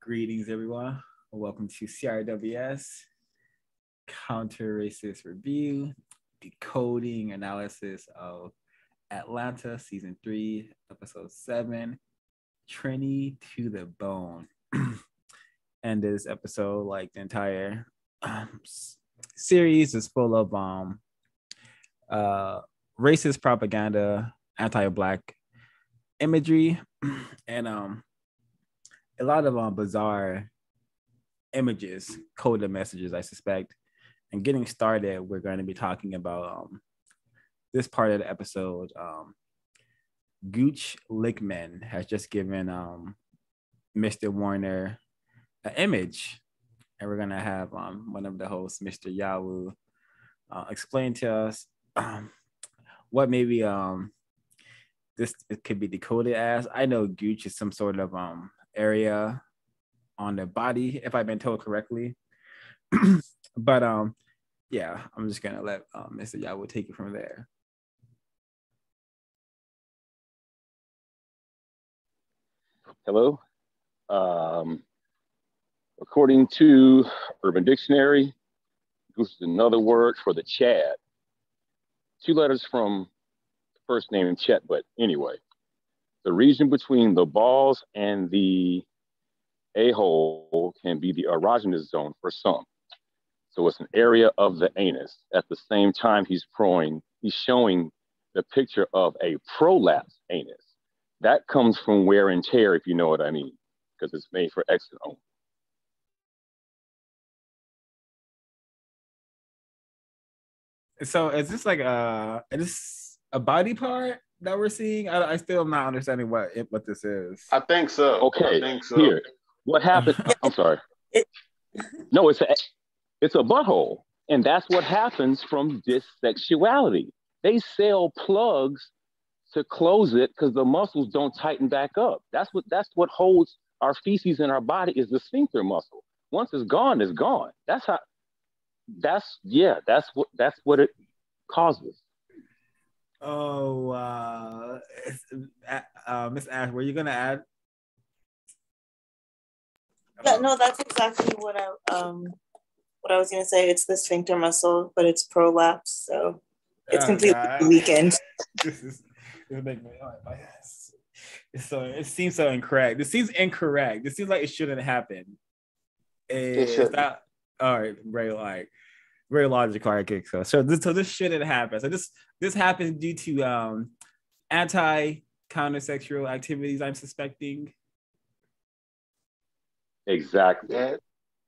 Greetings, everyone. Welcome to CRWS Counter Racist Review, Decoding Analysis of Atlanta Season 3, Episode 7, Trini to the Bone. And this episode, like the entire series, is full of racist propaganda, anti-Black imagery, and a lot of bizarre images, coded messages, I suspect. And getting started, we're going to be talking about this part of the episode. Gooch Lickman has just given Mr. Warner an image, and we're going to have one of the hosts, Mr. Yawu, explain to us what maybe this could be decoded as. I know Gooch is some sort of area on the body, if I've been told correctly. But yeah, I'm just gonna let Mr. Yawu take it from there. Hello. According to Urban Dictionary, this is another word for the Chad. Two letters from the first name Chet, but anyway. The region between the balls and the a-hole can be the erogenous zone for some. So it's an area of the anus. At the same time, he's showing the picture of a prolapse anus. That comes from wear and tear, if you know what I mean, because it's made for exit only. So is this like a body part that we're seeing? I still am not understanding what this is. I think so. Okay, I think so. Here, what happened? I'm sorry. No, it's a butthole, and that's what happens from dysexuality. They sell plugs to close it because the muscles don't tighten back up. That's what holds our feces in our body is the sphincter muscle. Once it's gone, it's gone. That's what it causes. Oh, Miss Ash, were you gonna add? Yeah, no, that's exactly what I was gonna say. It's the sphincter muscle, but it's prolapse, so it's completely weakened. This making me so it seems so incorrect. This seems incorrect. This seems like it shouldn't happen. It's not all right, very logical. Okay, so this shouldn't happen. So this happens due to anti-countersexual activities, I'm suspecting. Exactly.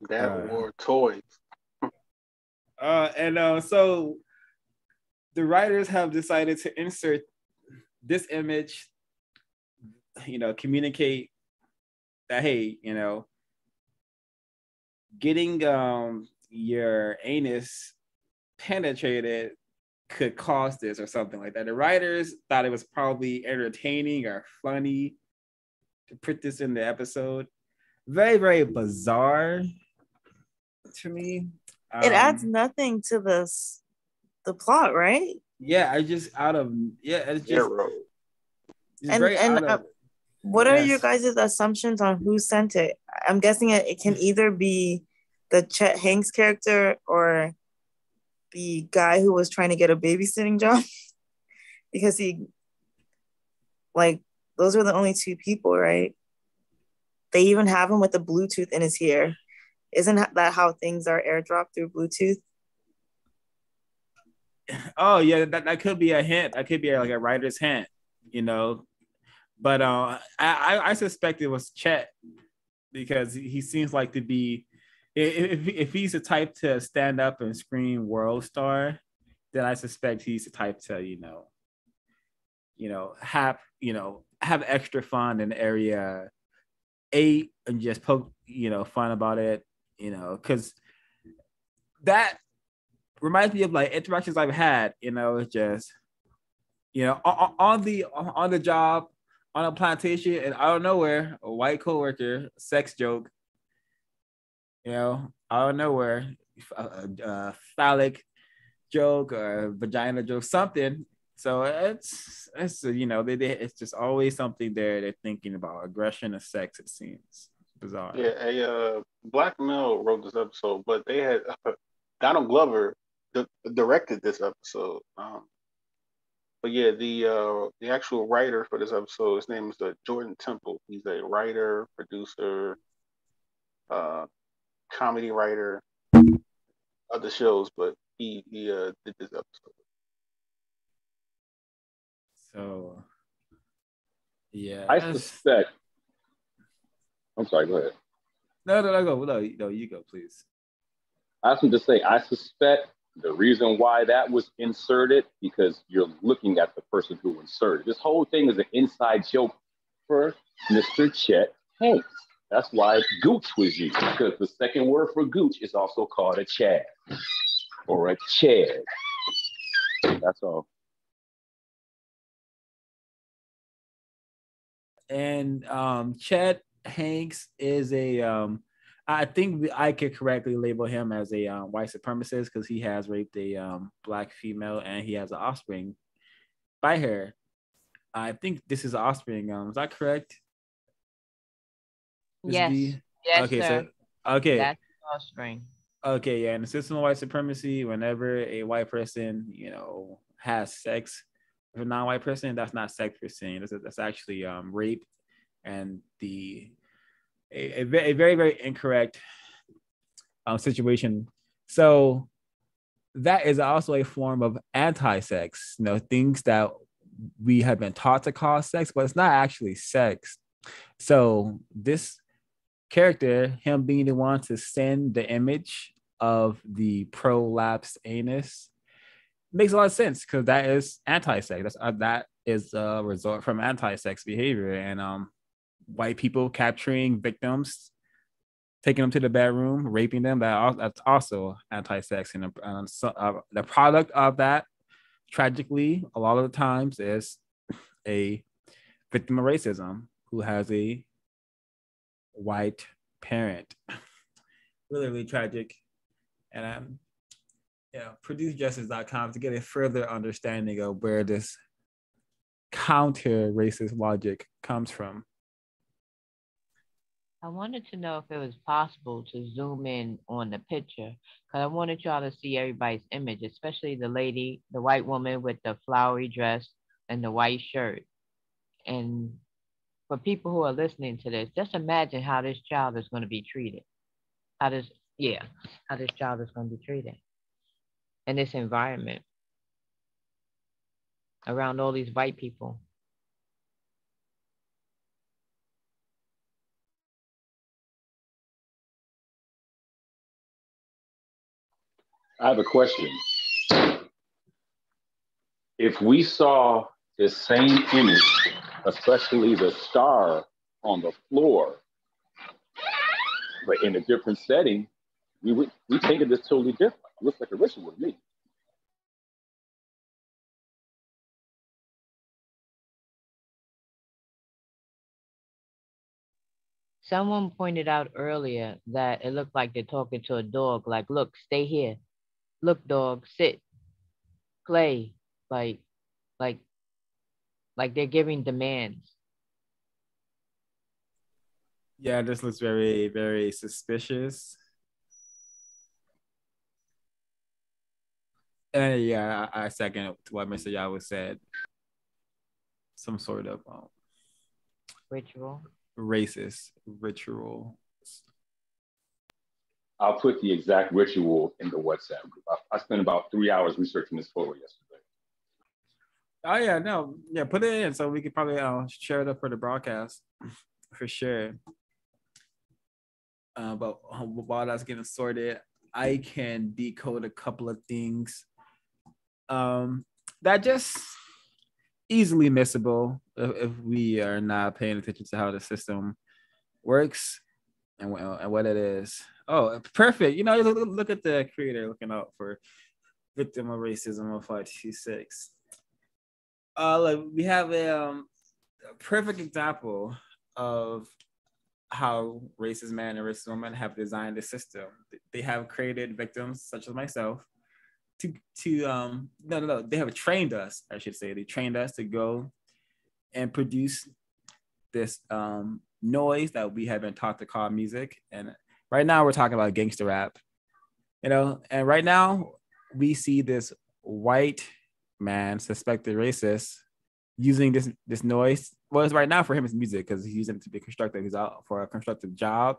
That wore toys. So the writers have decided to insert this image, communicate that, hey, getting your anus penetrated could cause this or something like that. The writers thought it was probably entertaining or funny to put this in the episode. Very, very bizarre to me. It adds nothing to the plot, right? Yeah, it's just what are your guys' assumptions on who sent it? I'm guessing it can either be the Chet Hanks character or the guy who was trying to get a babysitting job because those are the only two people, right? They even have him with the Bluetooth in his ear. Isn't that how things are airdropped through Bluetooth? Oh yeah, that could be a hint. That could be like a writer's hint, But I suspect it was Chet because he seems like to be, if he's the type to stand up and scream world star, then I suspect he's the type to have extra fun in area 8 and just poke fun about it, because that reminds me of like interactions I've had, it's just on the job, on a plantation, and out of nowhere, a white coworker, sex joke, out of nowhere, a phallic joke or vagina joke, something. So it's it's just always something there. They're thinking about aggression and sex, it seems. bizarre. Yeah, a black male wrote this episode, but they had Donald Glover directed this episode. But yeah, the actual writer for this episode, his name is Jordan Temple. He's a writer, producer, comedy writer, other shows, but he did this episode. So yeah, I suspect. I'm sorry. Go ahead. No, go. No, you go, please. I was going to say, I suspect the reason why that was inserted because you're looking at the person who inserted. This whole thing is an inside joke for Mr. Chet Hanks. That's why gooch was used, because the second word for gooch is also called a chad or a chad. That's all. And Chet Hanks is I think I could correctly label him as a white supremacist because he has raped a black female and he has an offspring by her. I think this is offspring. Is that correct? Yes. Yes, okay, sir. So okay. That's offspring. Okay, yeah. In the system of white supremacy, whenever a white person, has sex with a non-white person, that's not sex per se. That's actually rape, and a very, very incorrect situation. So that is also a form of anti-sex. Things that we have been taught to call sex, but it's not actually sex. So this character, him being the one to send the image of the prolapsed anus, makes a lot of sense because that is anti-sex. That is a result from anti-sex behavior, and white people capturing victims, taking them to the bedroom, raping them. That's also anti-sex, and the product of that, tragically, a lot of the times is a victim of racism who has a white parent. Really, really tragic. And producejustice.com to get a further understanding of where this counter racist logic comes from. I wanted to know if it was possible to zoom in on the picture because I wanted y'all to see everybody's image, especially the lady, the white woman with the flowery dress and the white shirt. And for people who are listening to this, just imagine how this child is going to be treated. How this child is going to be treated in this environment around all these white people. I have a question. If we saw the same image, especially the star on the floor, but in a different setting, we think of this totally different. It looks like a ritual to me. Someone pointed out earlier that it looked like they're talking to a dog, like, look, stay here. Look, dog, sit, play, like they're giving demands. Yeah, this looks very, very suspicious. And yeah, I second what Mr. Yahoo said. Some sort of Ritual. Racist ritual. I'll put the exact ritual in the WhatsApp group. I spent about 3 hours researching this photo yesterday. Oh yeah, no, yeah, put it in so we could probably share it up for the broadcast for sure. But while that's getting sorted, I can decode a couple of things that just easily missable if we are not paying attention to how the system works and what it is. Oh, perfect. Look at the creator looking out for victim of racism of 526. We have a perfect example of how racist men and racist women have designed the system. They have created victims such as myself they have trained us, I should say. They trained us to go and produce this noise that we have been taught to call music. And right now we're talking about gangster rap, and right now we see this white man, suspected racist, using this noise. Well, it's right now for him it's music because he's using it to be constructive. He's out for a constructive job,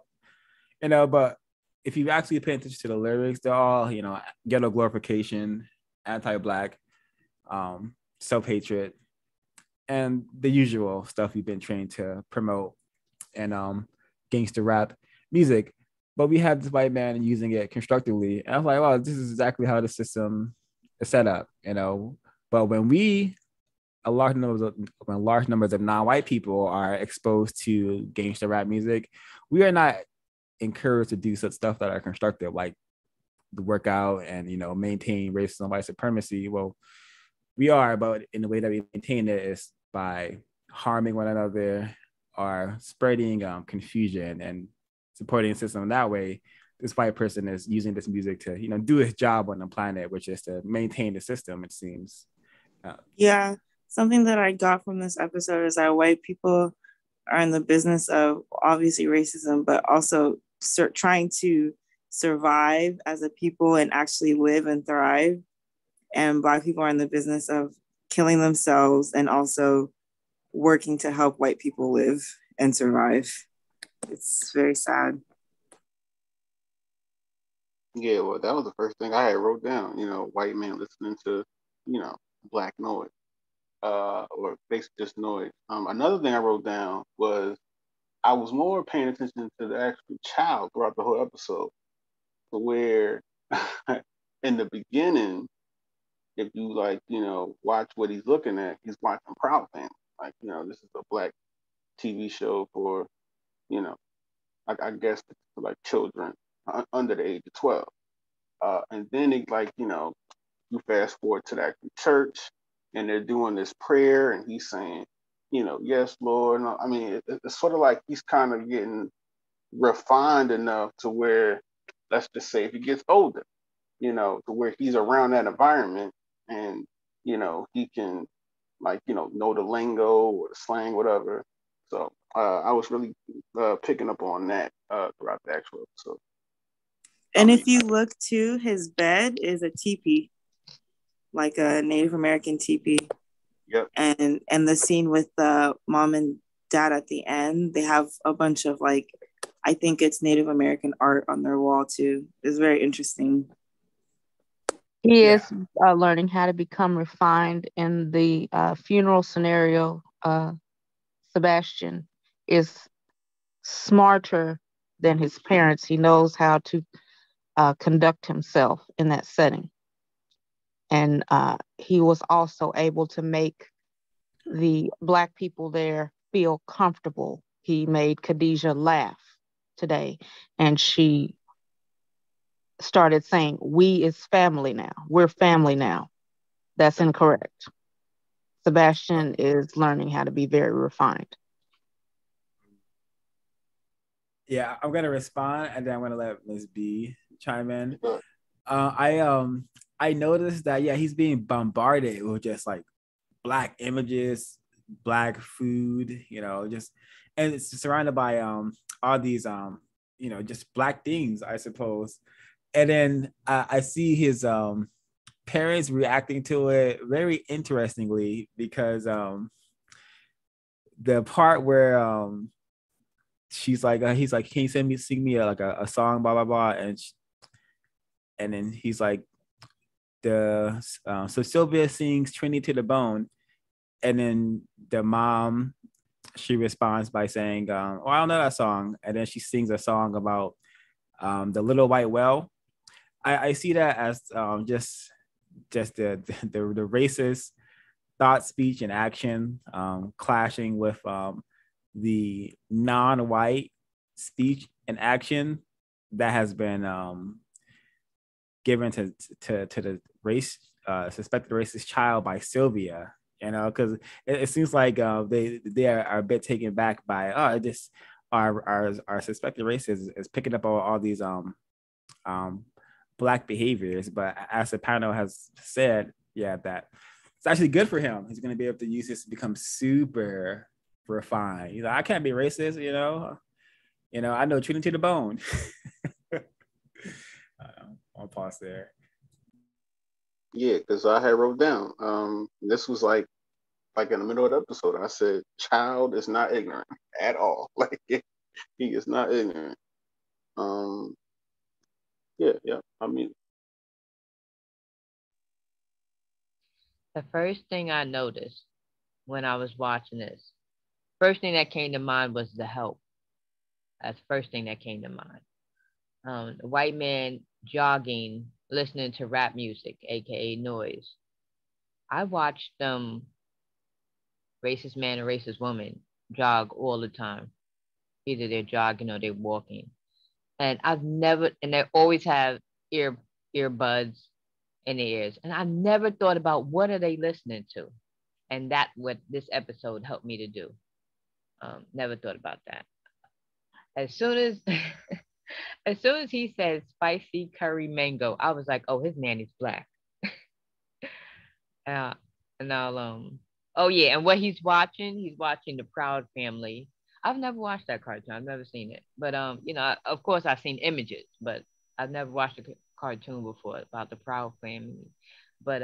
but if you actually pay attention to the lyrics, they're all, ghetto glorification, anti-black, self-hatred, and the usual stuff we've been trained to promote in gangster rap music. But we have this white man using it constructively. And I was like, well, this is exactly how the system is set up, But when large numbers of non-white people are exposed to gangster rap music, we are not encouraged to do such stuff that are constructive, like the workout and maintain racism and white supremacy. Well, we are, but in the way that we maintain it is by harming one another or spreading confusion and supporting the system that way. This white person is using this music to do his job on the planet, which is to maintain the system, it seems. Yeah, something that I got from this episode is that white people are in the business of obviously racism, but also trying to survive as a people and actually live and thrive. And Black people are in the business of killing themselves and also working to help white people live and survive. It's very sad. Yeah, well, that was the first thing I had wrote down. White man listening to, black noise, or basically just noise. Another thing I wrote down was I was more paying attention to the actual child throughout the whole episode, where in the beginning, if you watch what he's looking at, he's watching Proud Family. This is a black TV show for, I guess for children under the age of 12. And then you fast forward to that church and they're doing this prayer and he's saying, yes, Lord. And I mean, it's sort of like he's kind of getting refined enough to where, let's just say if he gets older, to where he's around that environment and, he can know the lingo or the slang, whatever. So I was really picking up on that throughout the actual episode. And if you look too, his bed is a teepee, like a Native American teepee. Yep. And the scene with the mom and dad at the end, they have a bunch of I think it's Native American art on their wall too. It's very interesting. He is learning how to become refined in the funeral scenario. Sebastian is smarter than his parents. He knows how to conduct himself in that setting. And he was also able to make the Black people there feel comfortable. He made Khadijah laugh today, and she started saying, we is family now. We're family now. That's incorrect. Sebastian is learning how to be very refined. Yeah, I'm gonna respond and then I'm gonna let Ms. B chime in. I noticed that he's being bombarded with just Black images, Black food, and it's surrounded by all these just Black things, I suppose. And then I see his parents reacting to it very interestingly because the part where he's like, can you sing me a song, blah blah blah, and then he's like, so Sylvia sings Trini to the bone, and then the mom, she responds by saying, I don't know that song, and then she sings a song about the little white well. I see that as just the racist thought, speech, and action clashing with the non-white speech and action that has been given to the suspected racist child by Sylvia. Because it seems like they are a bit taken back by our suspected racist is picking up all these Black behaviors, but as the panel has said, that it's actually good for him. He's going to be able to use this to become super refined. He's like, I can't be racist, you know. I know Trini to the bone. I'll pause there. Yeah, because I had wrote down. This was like in the middle of the episode. I said, "Child is not ignorant at all. Like he is not ignorant." Yeah. I mean, The first thing I noticed when I was watching this, first thing that came to mind was the help. That's the first thing that came to mind. The white man jogging, listening to rap music, aka noise. I watched racist man and racist woman jog all the time. Either they're jogging or they're walking. And they always have earbuds in their ears. And I never thought about what are they listening to. And that's what this episode helped me to do. Never thought about that. As soon as as soon as he said spicy curry mango, I was like, oh, his nanny's black. And oh yeah, and what he's watching The Proud Family. I've never watched that cartoon. I've never seen it. But of course I've seen images, but I've never watched a cartoon before about The Proud Family. But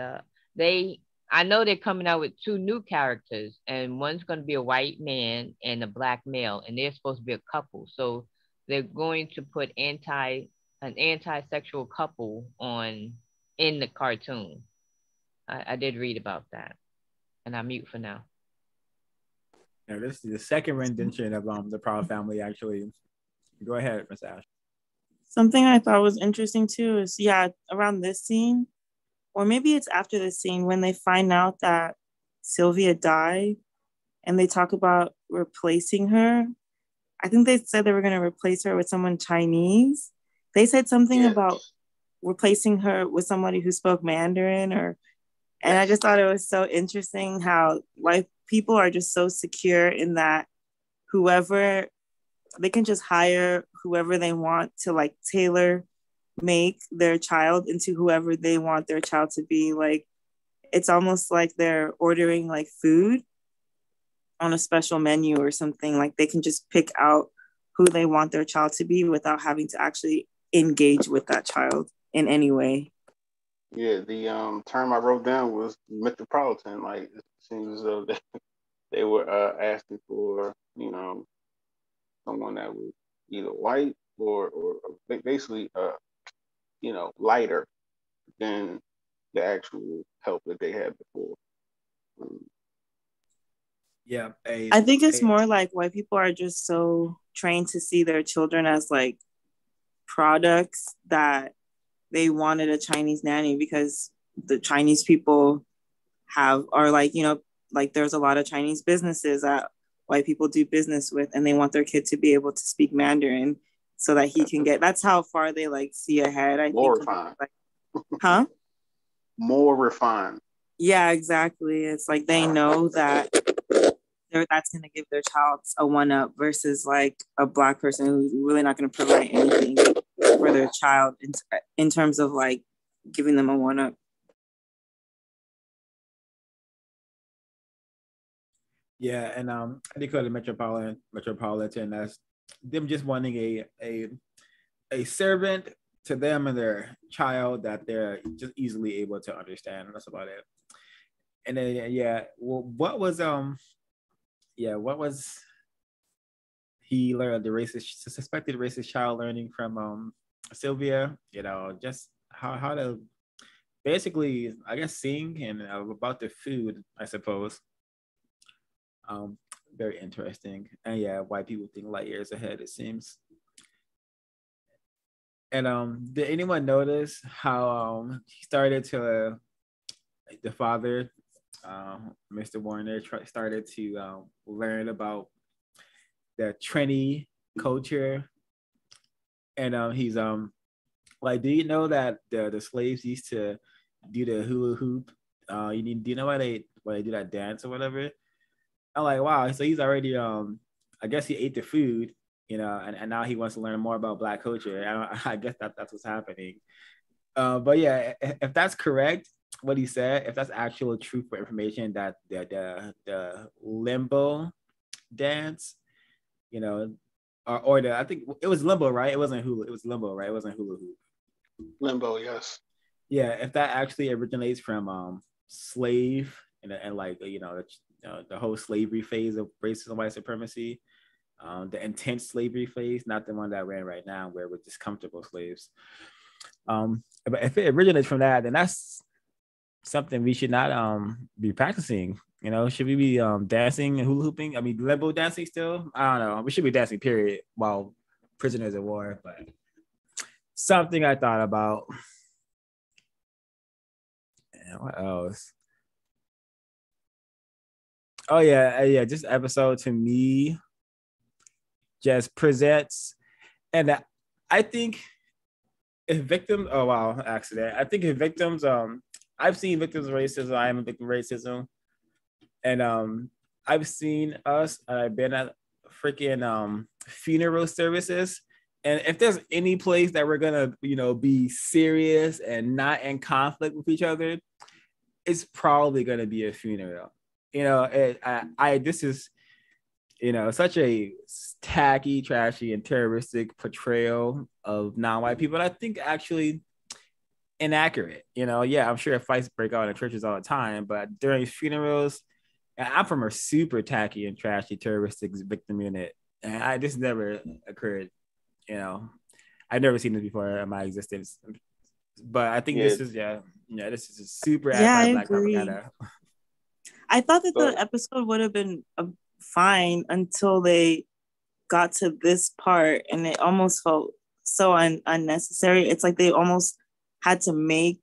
I know they're coming out with 2 new characters, and one's going to be a white man and a black male, and they're supposed to be a couple. So they're going to put an anti-sexual couple in the cartoon. I did read about that, and I'm mute for now. Yeah, this is the second rendition of The Proud Family. Actually, go ahead, Miss Ash. Something I thought was interesting too is around this scene, or maybe it's after this scene when they find out that Sylvia died, and they talk about replacing her. I think they said they were going to replace her with someone Chinese. They said something about replacing her with somebody who spoke Mandarin, and I just thought it was so interesting how white people are just so secure in that whoever, they can just hire whoever they want to like tailor make their child into whoever they want their child to be. Like, it's almost like they're ordering like food on a special menu or something. Like, they can just pick out who they want their child to be without having to actually engage with that child in any way. Yeah, the term I wrote down was metropolitan. Like, it seems as though they were asking for, someone that was either white or basically lighter than the actual help that they had before. Yeah, I think it's more like white people are just so trained to see their children as like products that they wanted a Chinese nanny because the Chinese people are like, like there's a lot of Chinese businesses that white people do business with, and they want their kid to be able to speak Mandarin so that he can that's how far they like see ahead. More refined. Huh? More refined. Yeah, exactly. It's like they know that that's going to give their child a one-up versus like a Black person who's really not going to provide anything for their child in terms of like giving them a one-up. Yeah, and they call it metropolitan as them just wanting a servant to them and their child that they're just easily able to understand. That's about it. And then what was he learned the suspected racist child learning from Sylvia? Just how to basically, I guess, sing and about the food, I suppose. Very interesting. And white people think light years ahead, it seems. And did anyone notice how he started to the father, Mr. Warner, started to learn about the Trini culture, and he's like, do you know that the slaves used to do the hula hoop? Do you know why they do that dance or whatever? I'm like, wow. So he's already I guess he ate the food, and now he wants to learn more about Black culture. I guess that's what's happening. But yeah, if that's correct, what he said, if that's actual truthful information, that the limbo dance, you know, or I think it was Limbo, right? It wasn't Hula. It was Limbo, right? It wasn't Hula Hoop. Limbo, yes. Yeah, if that actually originates from slave and like the whole slavery phase of racism, white supremacy, the intense slavery phase, not the one that we're in right now where we're just comfortable slaves. But if it originates from that, then that's something we should not be practicing. You know, should we be dancing and hula hooping? I mean, limbo dancing still? I don't know. We should be dancing, period, while prisoners of war. But something I thought about. And what else? Oh yeah. This episode to me just presents, and I think if victims. Oh wow, accident. I think if victims. I've seen victims of racism. I am a victim of racism. And I've seen us. I've been at freaking funeral services, and if there's any place that we're gonna, be serious and not in conflict with each other, it's probably gonna be a funeral. This is, such a tacky, trashy, and terroristic portrayal of non-white people. And I think actually inaccurate. I'm sure fights break out in churches all the time, but during funerals. I'm from a super tacky and trashy terroristic victim unit, and this never occurred. I've never seen this before in my existence. But I think this is this is a super anti-black propaganda. I thought that the episode would have been fine until they got to this part, and it almost felt so unnecessary. It's like they almost had to make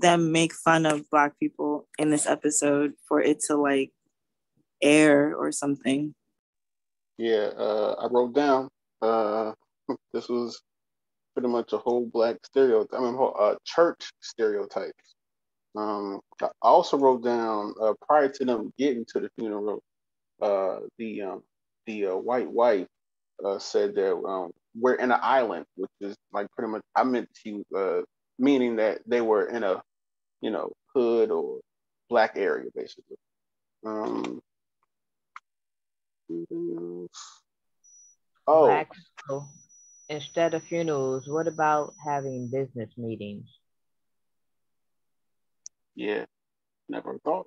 them make fun of Black people in this episode for it to like air or something. Yeah, I wrote down this was pretty much a whole Black stereotype. I mean, church stereotypes. I also wrote down prior to them getting to the funeral, the white wife said that we're in an island, which is like pretty much. I meant she meaning that they were in a hood or Black area, basically. Black people, instead of funerals, what about having business meetings? Yeah, never thought.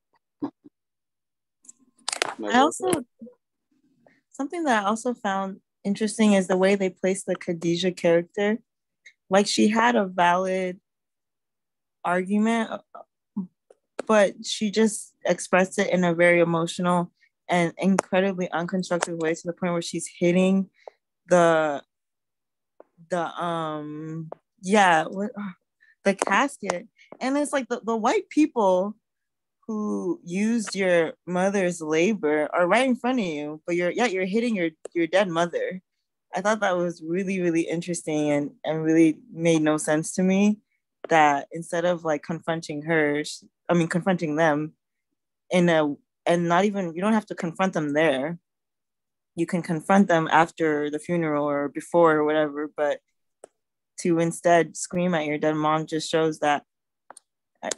Something that I also found interesting is the way they placed the Khadijah character. Like, she had a valid argument, but she just expressed it in a very emotional and incredibly unconstructive way, to the point where she's hitting the casket. And it's like the white people who used your mother's labor are right in front of you, but you're hitting your dead mother. I thought that was really, really interesting and really made no sense to me, that instead of like confronting them and not even, you don't have to confront them there. You can confront them after the funeral or before or whatever, but to instead scream at your dead mom just shows that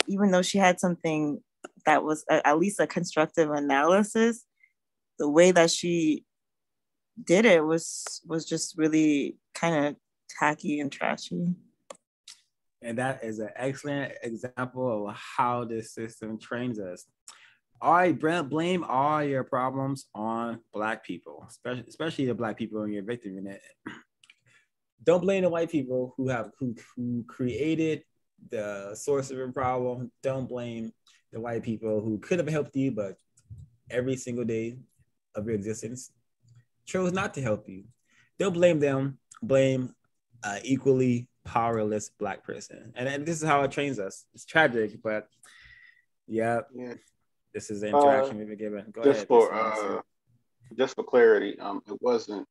even though she had something that was at least a constructive analysis, the way that she did it was just really kind of tacky and trashy. And that is an excellent example of how this system trains us. All right, Brent, blame all your problems on Black people, especially the Black people in your victim unit. Don't blame the white people who created the source of your problem. Don't blame the white people who could have helped you, but every single day of your existence chose not to help you. Don't blame them. Blame equally powerless Black person. And this is how it trains us. It's tragic, but yeah. This is the interaction we've been given. Go ahead. Just for clarity, it wasn't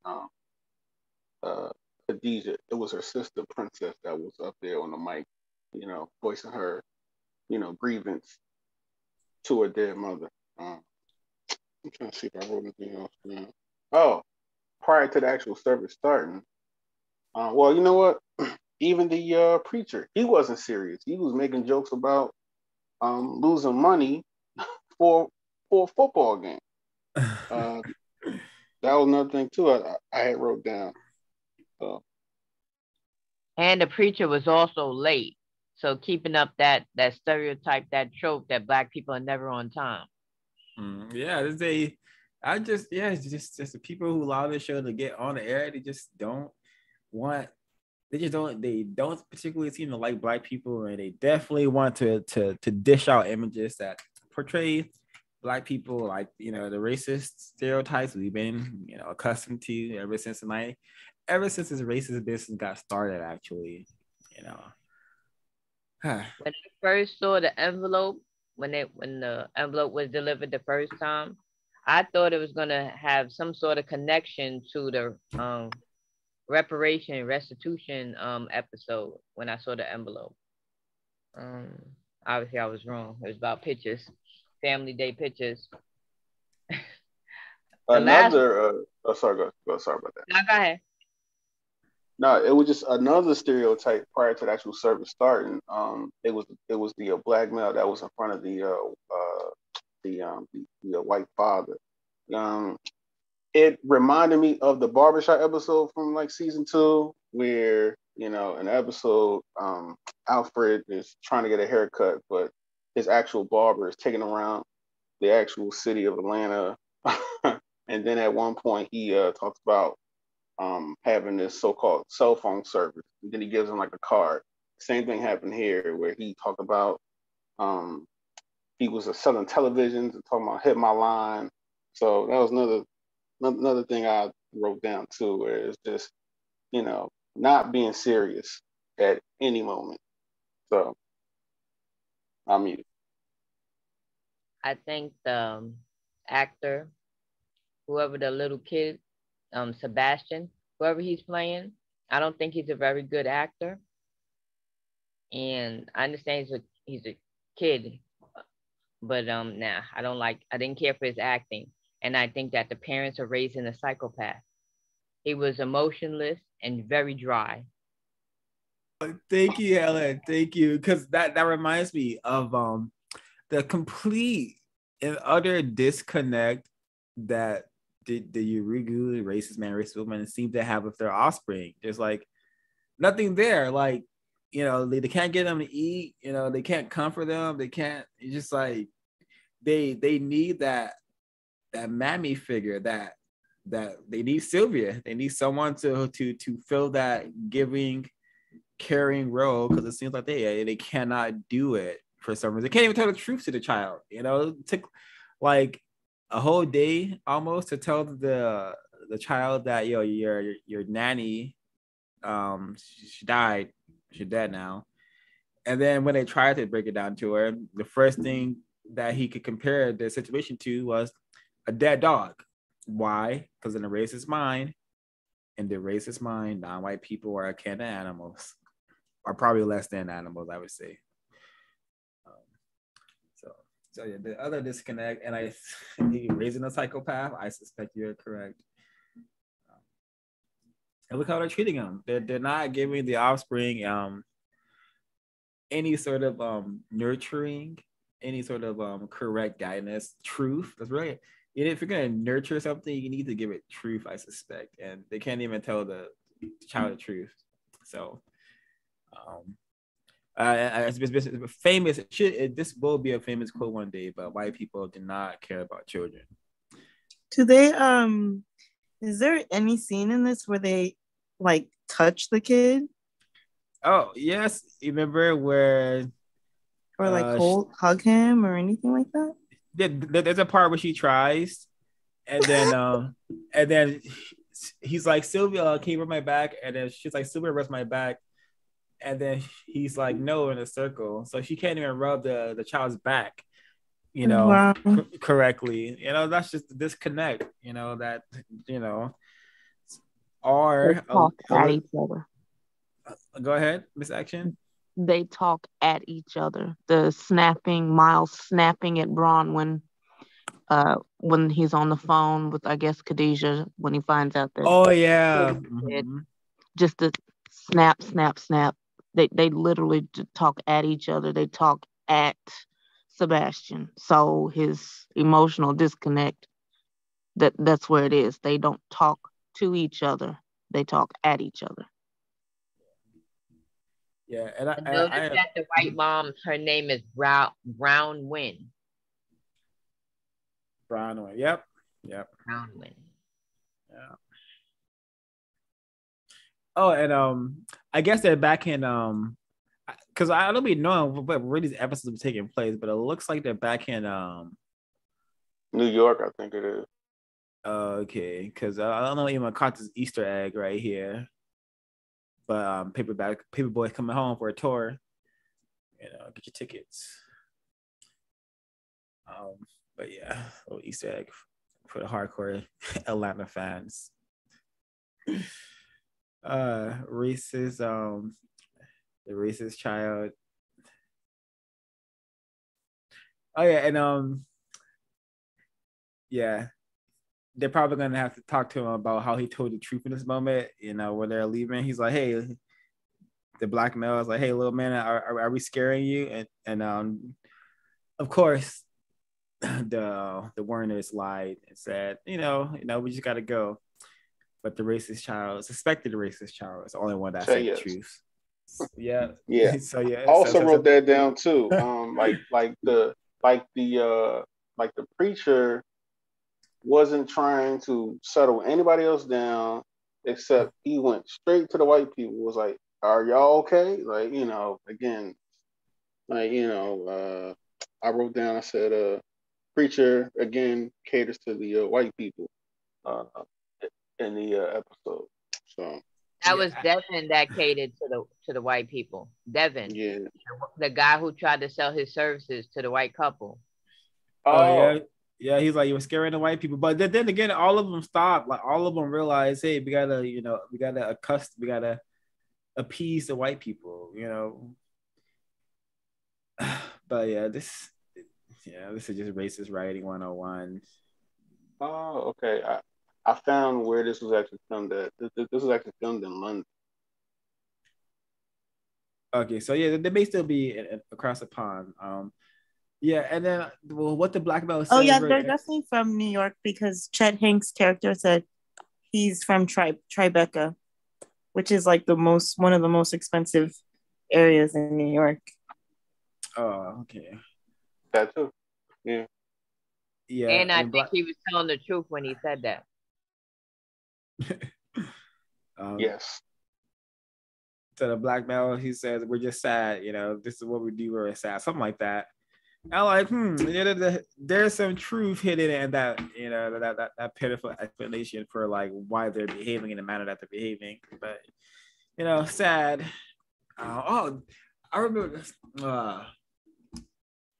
Khadijah. It was her sister, Princess, that was up there on the mic, voicing her, grievance to her dead mother. I'm trying to see if I wrote anything else down. Oh, prior to the actual service starting, well, you know what? Even the preacher, he wasn't serious. He was making jokes about losing money for a football game. That was another thing too. I had wrote down. So And the preacher was also late. So keeping up that stereotype, that trope that black people are never on time. Yeah, it's just the people who allow the show to get on the air. Want they don't particularly seem to like black people, and they definitely want to dish out images that portray black people like the racist stereotypes we've been accustomed to ever since this racist business got started. Actually, you know. When I first saw the envelope, when the envelope was delivered the first time, I thought it was gonna have some sort of connection to the restitution episode when I saw the envelope. Um, Obviously I was wrong. It was about pictures, family day pictures. The last another. Sorry, sorry about that. no, go ahead. No, it was just another stereotype prior to the actual service starting. It was the black male that was in front of the white father. Um, it reminded me of the barbershop episode from like season 2, where in the episode, Alfred is trying to get a haircut, but his actual barber is taking around the actual city of Atlanta, and then at one point he talks about having this so-called cell phone service. And then he gives him like a card. Same thing happened here, where he talked about um, he was selling televisions and talking about hit my line. So that was another thing I wrote down too, where it's just not being serious at any moment. So I mean, I think the actor, whoever the little kid, Sebastian, whoever he's playing, I don't think he's a very good actor. And I understand he's a kid, but nah, I didn't care for his acting. And I think that the parents are raising a psychopath. He was emotionless and very dry. Thank you, Helen. Thank you, because that reminds me of the complete and utter disconnect that the Yurugu, racist man, racist woman, seem to have with their offspring. There's like nothing there. Like they can't get them to eat. They can't comfort them. They can't. It's just like they need that mammy figure that they need Sylvia. They need someone to fill that giving, caring role, because it seems like they cannot do it for some reason. They can't even tell the truth to the child. It took like a whole day almost to tell the child that your nanny she died. She's dead now. And then when they tried to break it down to her, the first thing that he could compare the situation to was a dead dog. Why? Because in the racist mind, non-white people are akin to animals, are probably less than animals, I would say. So yeah, the other disconnect, and I raising a psychopath, I suspect you're correct. And look how they're treating them. They're not giving the offspring any sort of nurturing, any sort of correct guidance, truth. That's right. If you're gonna nurture something, you need to give it truth, I suspect. And they can't even tell the child the truth. So it's famous. This will be a famous quote one day, but white people do not care about children. Do they is there any scene in this where they like touch the kid? Oh yes, you remember where or like hug him or anything like that? There's a part where she tries, and then he's like, Sylvia, can you rub my back? And then she's like, Sylvia, rubs my back. And then he's like, no, in a circle. So she can't even rub the child's back, Wow. correctly. That's just the disconnect, or they talk at each other. Go ahead, Miss Action. They talk at each other. The snapping, Miles snapping at Braun when he's on the phone with, I guess, Khadijah, when he finds out that. Oh yeah. Mm-hmm. Just the snap, snap, snap. They literally talk at each other. They talk at Sebastian. So his emotional disconnect That's where it is. They don't talk to each other. They talk at each other. Yeah, and I noticed that the white mom, her name is Brownwyn. Brownwyn. Yep. Brownwyn. Yeah. Oh, and I guess they're back in because I don't be knowing where these episodes are taking place, but it looks like they're back in New York, I think it is. Okay, because I don't know even caught this Easter egg right here, but Paperboy coming home for a tour. You know, get your tickets. But yeah, little Easter egg for the hardcore Atlanta fans. Racist, the racist child. Oh yeah, and yeah, they're probably gonna have to talk to him about how he told the truth in this moment. You know, when they're leaving, he's like, "Hey," the black male is like, "Hey, little man, are we scaring you?" And of course, the Warners lied and said, you know, we just gotta go. But the suspected racist child, is the only one that said the truth. Yeah. So yeah. I also wrote that down too. Like the preacher wasn't trying to settle anybody else down, except he went straight to the white people. Was like, "Are y'all okay?" Like, you know, again, like, you know, I wrote down. I said, preacher again caters to the white people in the episode. So that was Devin that catered to the white people. Devin, the guy who tried to sell his services to the white couple. Oh yeah. He's like, you were scaring the white people, but then again, all of them stopped. Like all of them realized, hey, we gotta appease the white people, you know. But yeah, this is just racist writing 101. Oh, okay. I found where this was actually filmed at. This was actually filmed in London. Okay, so yeah, they may still be across the pond. Yeah, and then what the black belt. Oh yeah, they're definitely from New York because Chet Hanks' character said he's from Tribeca, which is like one of the most expensive areas in New York. Oh, okay. That too. Yeah. Yeah. And I think he was telling the truth when he said that. Yes. To the black male, he says, "We're just sad. You know, this is what we do. We're sad." Something like that. I'm like, there's some truth hidden in that, you know, that pitiful explanation for like why they're behaving in the manner that they're behaving. But you know, sad. I remember this.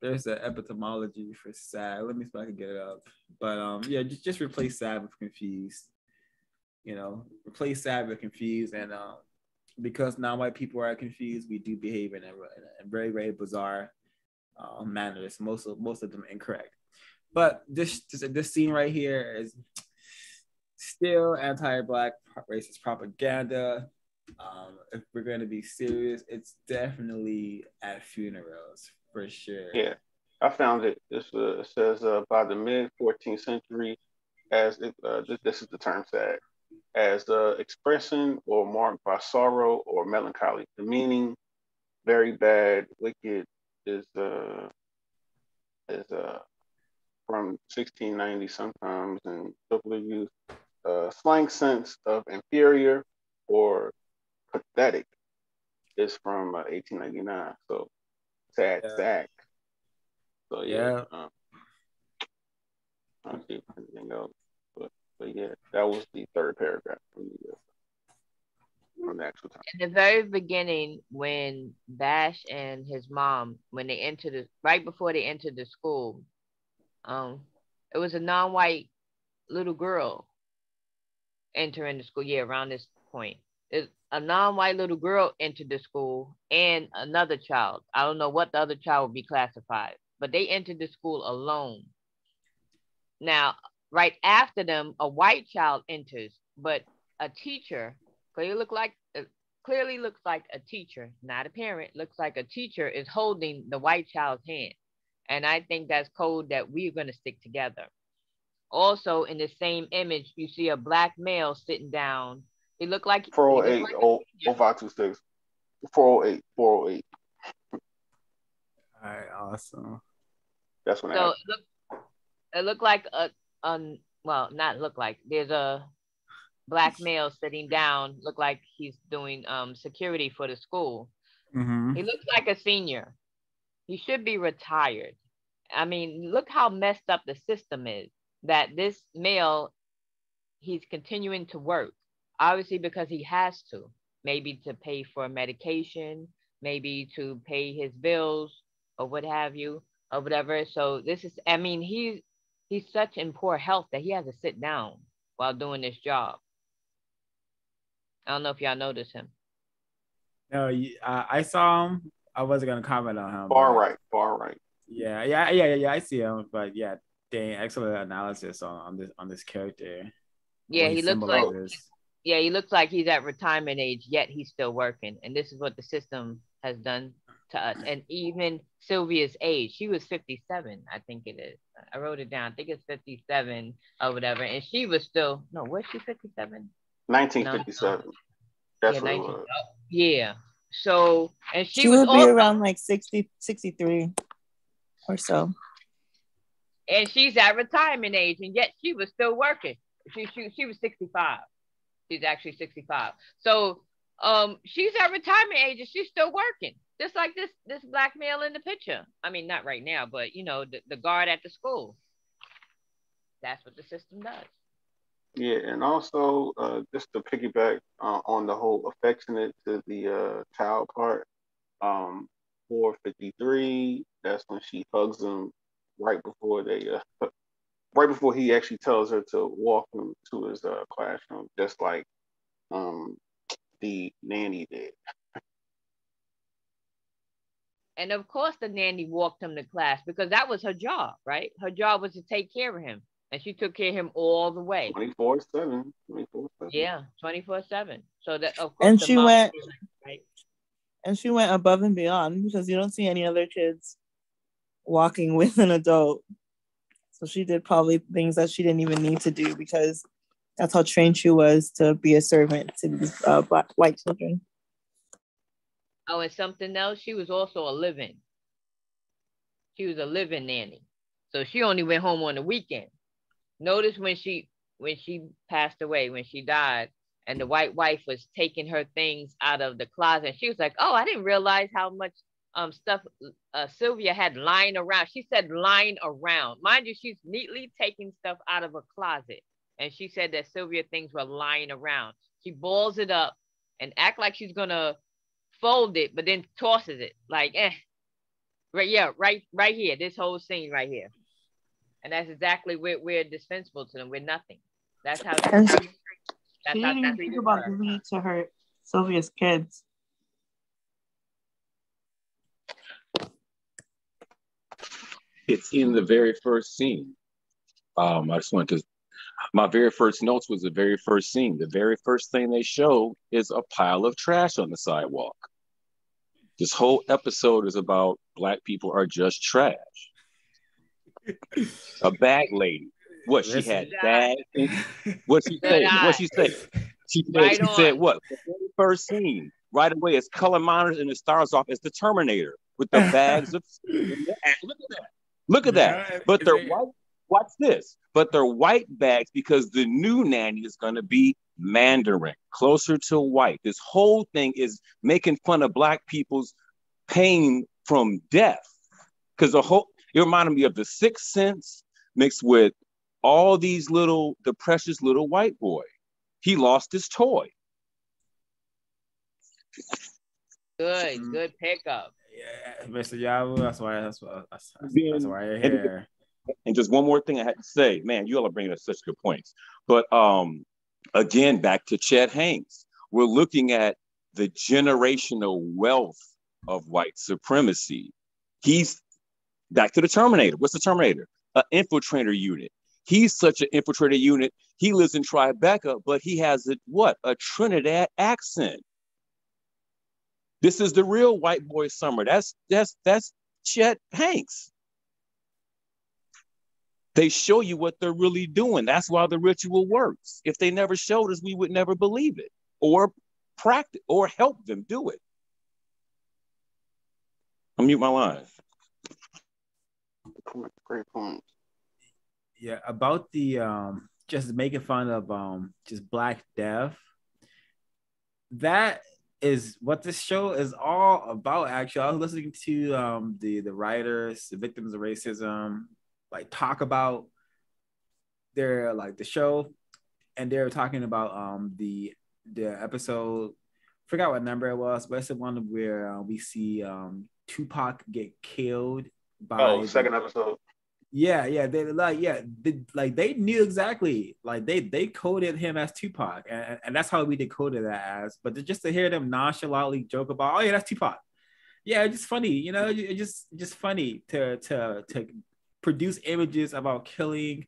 There's an etymology for sad. Let me see if I can get it up. But yeah, just replace sad with confused. You know, replace sad with confused, and because non-white people are confused, we do behave in a very, very bizarre manners. Most of them incorrect. But this scene right here is still anti-black racist propaganda. If we're going to be serious, it's definitely at funerals for sure. Yeah, I found it. This says by the mid 14th century, as this is the term sad, as the expression or marked by sorrow or melancholy. The meaning, very bad, wicked, is from 1690 sometimes, and typically used slang sense of inferior or pathetic is from 1899. So sad sack. So yeah. I don't see anything else, but yeah, that was the third paragraph from the actual time. In the very beginning, when Bash and his mom, when they entered right before they entered the school, it was a non-white little girl entering the school. Yeah, around this point, a non-white little girl entered the school and another child. I don't know what the other child would be classified, but they entered the school alone. Now, right after them, a white child enters, but a teacher clearly looks like a teacher, not a parent. Looks like a teacher is holding the white child's hand, and I think that's code that we're going to stick together. Also, in the same image, you see a black male sitting down. He looked like 408 0526. 408 408. All right, awesome. That's when it so happened. it looked like well, not look like. There's a black male sitting down. Look like he's doing security for the school. Mm-hmm. He looks like a senior. He should be retired. I mean, look how messed up the system is. That this male, he's continuing to work, obviously because he has to, maybe to pay for medication, maybe to pay his bills or what have you, or whatever. So this is, I mean, he's such in poor health that he has to sit down while doing this job. I don't know if y'all notice him. No, I saw him. I wasn't gonna comment on him. Far but right, far right. Yeah. I see him, but yeah, dang, excellent analysis on this character. Yeah, What he looks like symbolizes. yeah, he looks like he's at retirement age, yet he's still working. And this is what the system has done to us. And even Sylvia's age, she was 57, I think it is. I wrote it down. I think it's 57 or whatever. And she was still, no, was she 57? 1957. No. That's Yeah, what it was. yeah. So, and She was would be also around like 60, 63 or so. and she's at retirement age, and yet she was still working. She was 65. She's actually 65. So she's at retirement age and she's still working. Just like this black male in the picture. I mean, not right now, but you know, the guard at the school. That's what the system does. Yeah, and also just to piggyback on the whole affectionate to the child part, 453. That's when she hugs him right before they, right before he actually tells her to walk him to his classroom, just like um, the nanny did. And of course, the nanny walked him to class because that was her job, right? Her job was to take care of him, and she took care of him all the way. 24/7. 24/7. Yeah, 24/7. So that of course And the she mom, went right? and she went above and beyond because you don't see any other kids walking with an adult. So she did probably things that she didn't even need to do because that's how trained she was to be a servant to these white children. Oh, and something else, she was also a living. She was a living nanny. So she only went home on the weekend. Notice when she passed away, when she died, and the white wife was taking her things out of the closet. She was like, "Oh, I didn't realize how much stuff Sylvia had lying around." She said lying around. Mind you, she's neatly taking stuff out of a closet. And she said that Sylvia things were lying around. She balls it up and act like she's gonna fold it, but then tosses it like, right, yeah, right here, this whole scene right here. And that's exactly we're dispensable to them. We're nothing. That's how And that's she how didn't even think about giving it to her Sylvia's kids. It's in the very first scene. I just wanted to. My very first notes was the very first scene. The very first thing they show is a pile of trash on the sidewalk. This whole episode is about Black people are just trash. A bag lady. What, she had bags? What she say? What she say? She said what? The very first scene, right away, it's color monitors and it starts off as the Terminator with the bags of. Look at that. Look at that. But they're white. Watch this. But they're white bags because the new nanny is going to be Mandarin, closer to white. This whole thing is making fun of Black people's pain from death. Because it reminded me of The Sixth Sense mixed with all these the precious little white boy. He lost his toy. Good pickup. Yeah, Mr. Yabu, that's why I hear. And just one more thing I had to say, man, you all are bringing up such good points. But again, back to Chet Hanks, we're looking at the generational wealth of white supremacy. He's back to the Terminator. What's the Terminator? An infiltrator unit. He's such an infiltrator unit. He lives in Tribeca, but he has a Trinidad accent. This is the real white boy summer. That's Chet Hanks. They show you what they're really doing. That's why the ritual works. If they never showed us, we would never believe it or practice or help them do it. I'll mute my line. Great point. Yeah, about the just making fun of just Black death. That is what this show is all about. Actually, I was listening to the writers, the victims of racism, like talk about their like the show, and they were talking about the episode. Forgot what number it was, but it's the one where we see Tupac get killed by second episode. Yeah, they knew exactly, like they coded him as Tupac, and that's how we decoded that as. But just to hear them nonchalantly joke about, oh yeah, that's Tupac. Yeah, it's just funny, you know, it's just funny to produce images about killing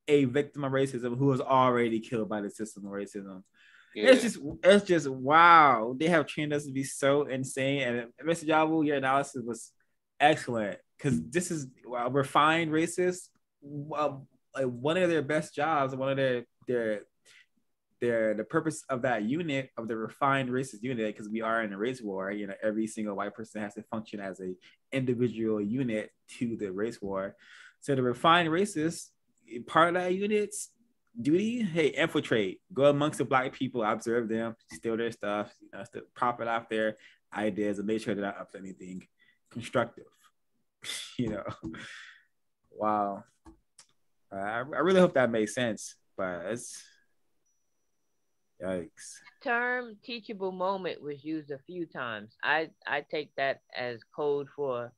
a victim of racism who was already killed by the system of racism. Yeah. It's just wow. They have trained us to be so insane. And Mr. Jabu, your analysis was excellent, because this is refined racists. Like one of their best jobs, one of the purpose of that unit, of the refined racist unit, because we are in a race war. You know, every single white person has to function as a individual unit to the race war. So the refined racists, part of that unit's duty, hey, infiltrate, go amongst the Black people, observe them, steal their stuff, you know, profit off their ideas, and make sure they're not up to anything constructive. You know, wow. I really hope that makes sense, but it's yikes. The term teachable moment was used a few times. I take that as code for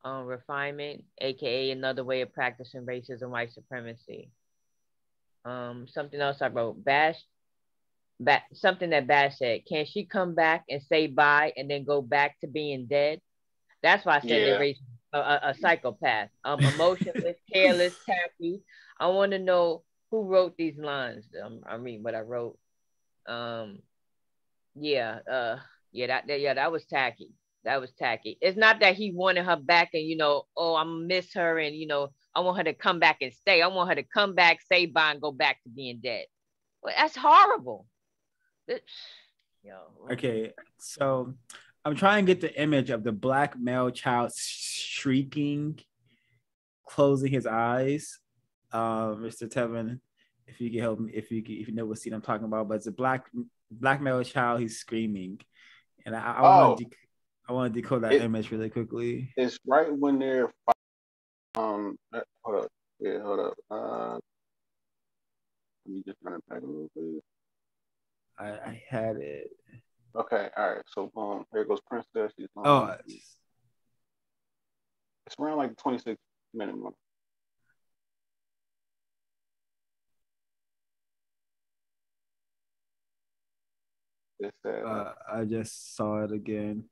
refinement, aka another way of practicing racism, white supremacy. Something else I wrote, something that Bash said, can she come back and say bye and then go back to being dead? That's why I said they raised a psychopath, emotionless, careless, tacky. I want to know who wrote these lines. I mean, what I wrote. That was tacky. That was tacky. It's not that he wanted her back and, you know, oh, I'm gonna miss her and, you know, I want her to come back and stay. I want her to come back, say bye, and go back to being dead. Well, that's horrible. Okay, so I'm trying to get the image of the Black male child shrieking, closing his eyes. Mr. Tevin, if you can help me, if you know what scene I'm talking about, but it's a black male child. He's screaming, and I want to decode that image really quickly. It's right when they're hold up. Yeah, hold up. Let me just run it back a little bit. I had it. Okay, all right. So here goes Princess. She's it's around like 26-minute mark. It's at, I just saw it again.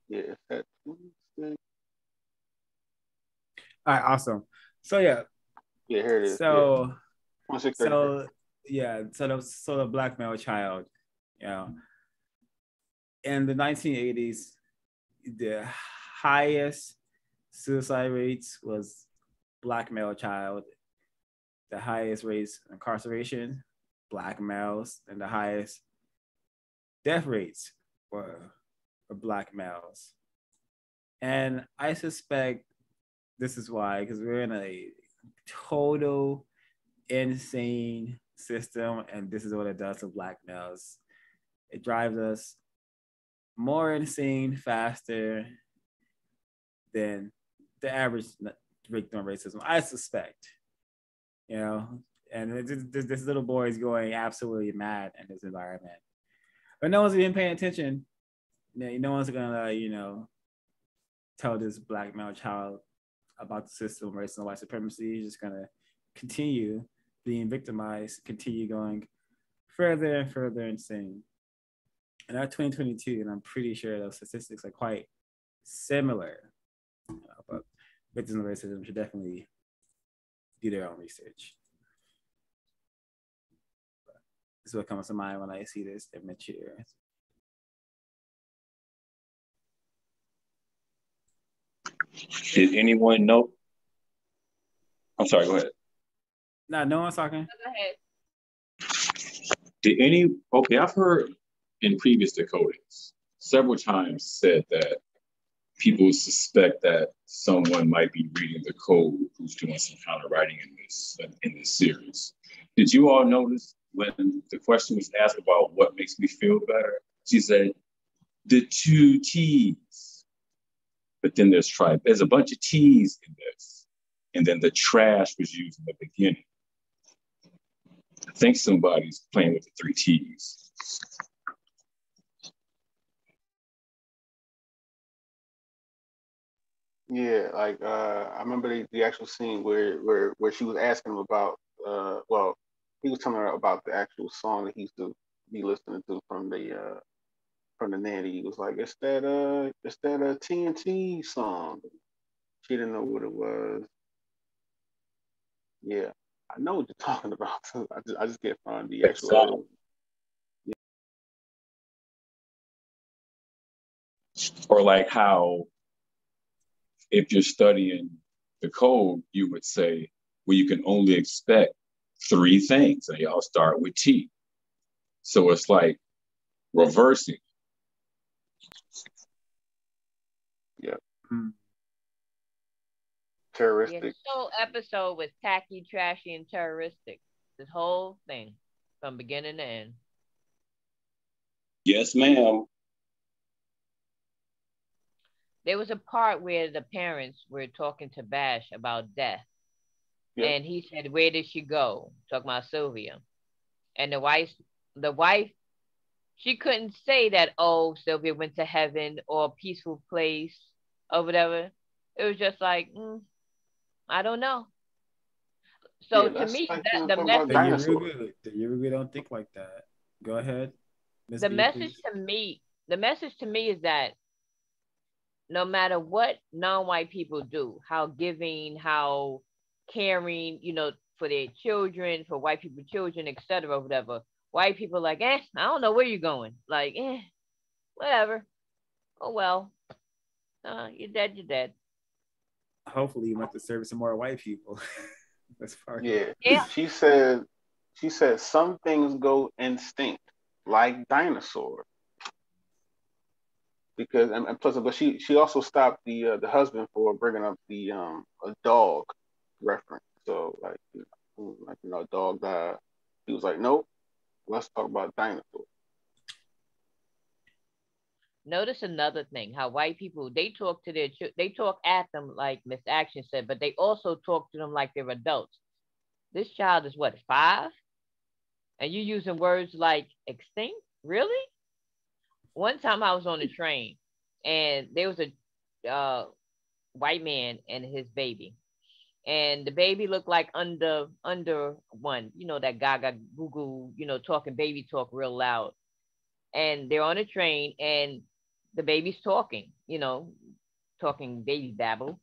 Yeah, it's at 26. All right, awesome. So yeah, here it is. So yeah. So the Black male child, you know, in the 1980s, the highest suicide rates was Black male child. The highest rates of incarceration, Black males, and the highest death rates were Black males. And I suspect this is why, because we're in a total insane system, and this is what it does to Black males. It drives us more insane faster than the average victim of racism, I suspect. You know, and this little boy is going absolutely mad in this environment, but no one's even paying attention. No one's gonna, you know, tell this Black male child about the system of racism and white supremacy. He's just gonna continue being victimized, continue going further and further insane. And that's 2022, and I'm pretty sure those statistics are quite similar. But victims of racism should definitely do their own research. This is what comes to mind when I see this image here. Did anyone know? I'm sorry, go ahead. Nah, no one's talking. Go ahead. I've heard in previous decodings several times said that people suspect that someone might be reading the code who's doing some kind of writing in this series. Did you all notice when the question was asked about what makes me feel better? She said, the two T's. But then there's a bunch of T's in this. And then the trash was used in the beginning. I think somebody's playing with the three T's. Yeah, like I remember the actual scene where she was asking him about well, he was telling her about the actual song that he used to be listening to from the nanny. He was like, it's that a TNT song. She didn't know what it was. Yeah, I know what you're talking about. I just can't find the actual. Or like how if you're studying the code, you would say, well, you can only expect three things, and they all start with T. So it's like reversing. Yeah. Mm. Terroristic. Yeah, this whole episode was tacky, trashy, and terroristic. This whole thing, from beginning to end. Yes, ma'am. There was a part where the parents were talking to Bash about death. Yep. And he said, where did she go? Talking about Sylvia. And the wife, she couldn't say that, oh, Sylvia went to heaven or a peaceful place or whatever. It was just like, I don't know. So Yeah, to that's me, like the talking about The message, dinosaurs. Yoruba don't think like that. Go ahead, Miss the B, message please. to me, the message to me is that no matter what non-white people do, how giving, how caring, for their children, for white people children, etc., whatever, white people like, I don't know where you're going. Like, whatever. Oh well. You're dead, you're dead. Hopefully, you went to serve some more white people. That's far. Yeah. Yeah. She said some things go instinct, like dinosaurs. Because and plus, but she also stopped the husband for bringing up the a dog reference. So like a dog died. He was like, nope, let's talk about dinosaurs. Notice another thing, how white people, they talk to they talk at them like Miss Action said, but they also talk to them like they're adults. This child is what, 5? And you using words like extinct? Really? One time I was on the train and there was a white man and his baby. And the baby looked like under one, that gaga goo goo, talking baby talk real loud. And they're on a train and the baby's talking, talking baby babble.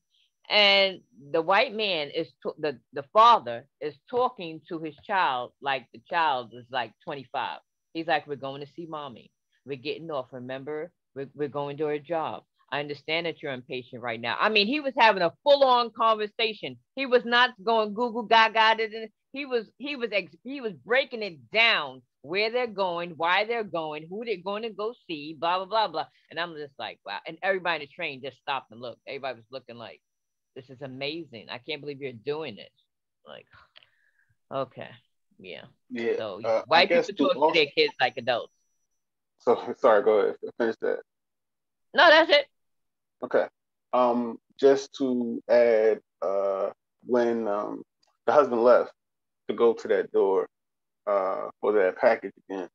And the white man the father is talking to his child like the child is like 25. He's like, we're going to see mommy. We're getting off. Remember, we're going to our job. I understand that you're impatient right now. I mean, he was having a full-on conversation. He was not going Google Gaga. He was breaking it down where they're going, why they're going, who they're going to go see, blah blah blah blah. And I'm just like, wow. And everybody in the train just stopped and looked. Everybody was looking like, this is amazing. I can't believe you're doing this. Like, okay, yeah. Yeah. So I white guess people to talk to also. their kids like adults. So sorry. Go ahead. Finish that. No, that's it. Okay. Just to add, when the husband left to go to that door for that package again,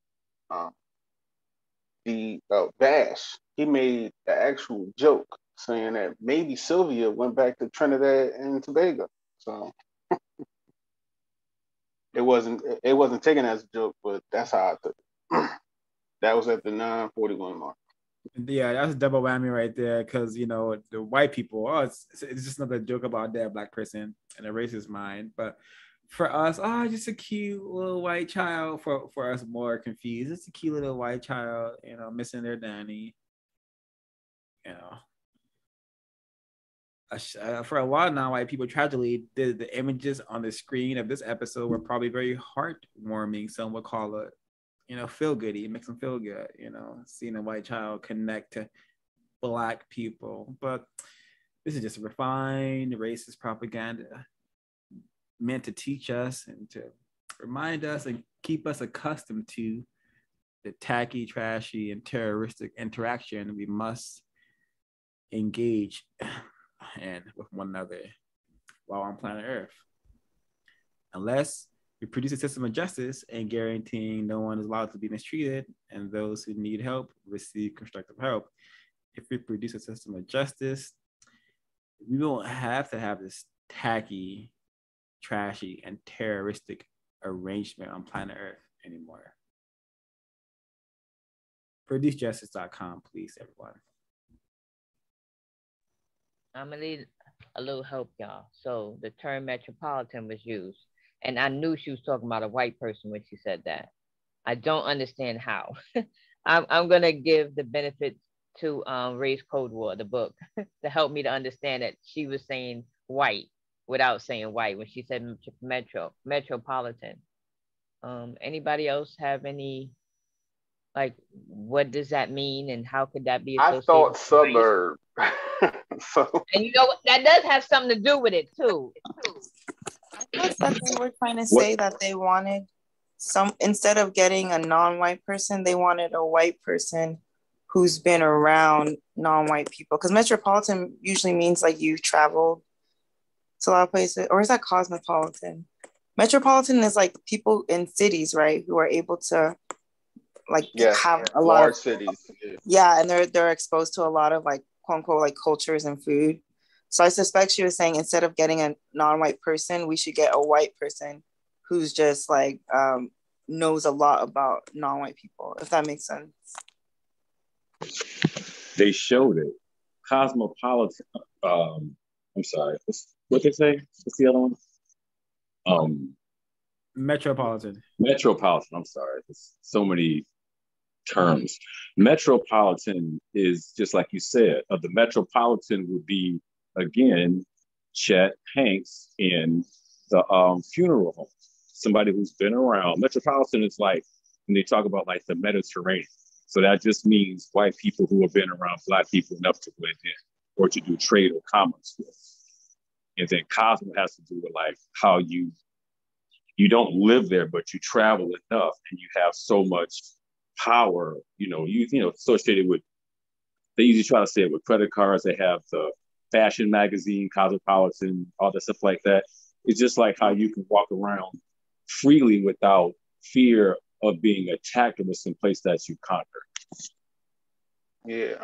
um, the Bash he made the actual joke saying that maybe Sylvia went back to Trinidad and Tobago. So it wasn't taken as a joke, but that's how I took it. That was at the 9:41 mark. Yeah, that's a double whammy right there. Because the white people, it's just another joke about that black person in a racist mind. But for us, just a cute little white child. For us, more confused. It's a cute little white child, missing their nanny. You know. for a while now, white people tragically, the images on the screen of this episode were probably very heartwarming. Some would call it, feel goody. It makes them feel good, seeing a white child connect to Black people. But this is just refined racist propaganda meant to teach us and to remind us and keep us accustomed to the tacky, trashy, and terroristic interaction we must engage in with one another while on planet Earth. Unless we produce a system of justice and guaranteeing no one is allowed to be mistreated and those who need help receive constructive help. If we produce a system of justice, we won't have to have this tacky, trashy, and terroristic arrangement on planet Earth anymore. ProduceJustice.com, please, everyone. I'm gonna need a little help, y'all. So the term metropolitan was used, and I knew she was talking about a white person when she said that. I don't understand how. I'm gonna give the benefit to Race Code War, the book, to help me to understand that she was saying white without saying white when she said metropolitan. Anybody else have any, like, what does that mean and how could that be associated? I thought suburb. So, and you know what, that does have something to do with it too. I thought that they were trying to say that they wanted instead of getting a non-white person, they wanted a white person who's been around non-white people. Because metropolitan usually means like you've traveled to a lot of places, or is that cosmopolitan? Metropolitan is like people in cities, right, who are able to have a lot large of cities. Yeah, and they're exposed to a lot of like quote unquote like cultures and food. So I suspect she was saying instead of getting a non-white person, we should get a white person who's just like knows a lot about non-white people, if that makes sense. They showed it. Cosmopolitan. I'm sorry. What they say? What's the other one? Metropolitan. Metropolitan. I'm sorry. There's so many terms. Metropolitan is just like you said. The Metropolitan would be, again, Chet Hanks in the funeral home. Somebody who's been around. Metropolitan is like when they talk about like the Mediterranean. So that just means white people who have been around Black people enough to blend in or to do trade or commerce with. And then cosmo has to do with like how you don't live there, but you travel enough and you have so much power, associated with, they usually try to say it with credit cards. They have the fashion magazine, Cosmopolitan, all that stuff like that. It's just like how you can walk around freely without fear of being attacked in some place that you conquer. Yeah,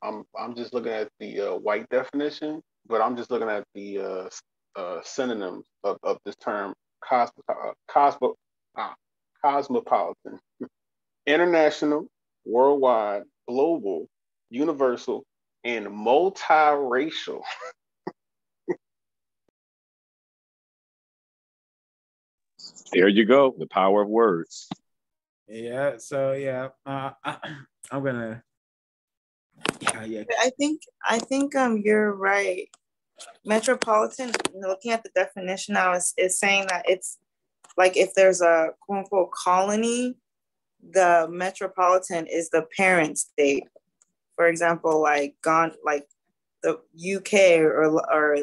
I'm just looking at the white definition, but I'm just looking at the synonyms of this term cosmopolitan: international, worldwide, global, universal, and multiracial. There you go, the power of words. Yeah. So yeah, I'm gonna. Yeah. I think you're right. Metropolitan, looking at the definition now, is saying that it's like if there's a quote unquote colony, the metropolitan is the parent state. For example, like the UK or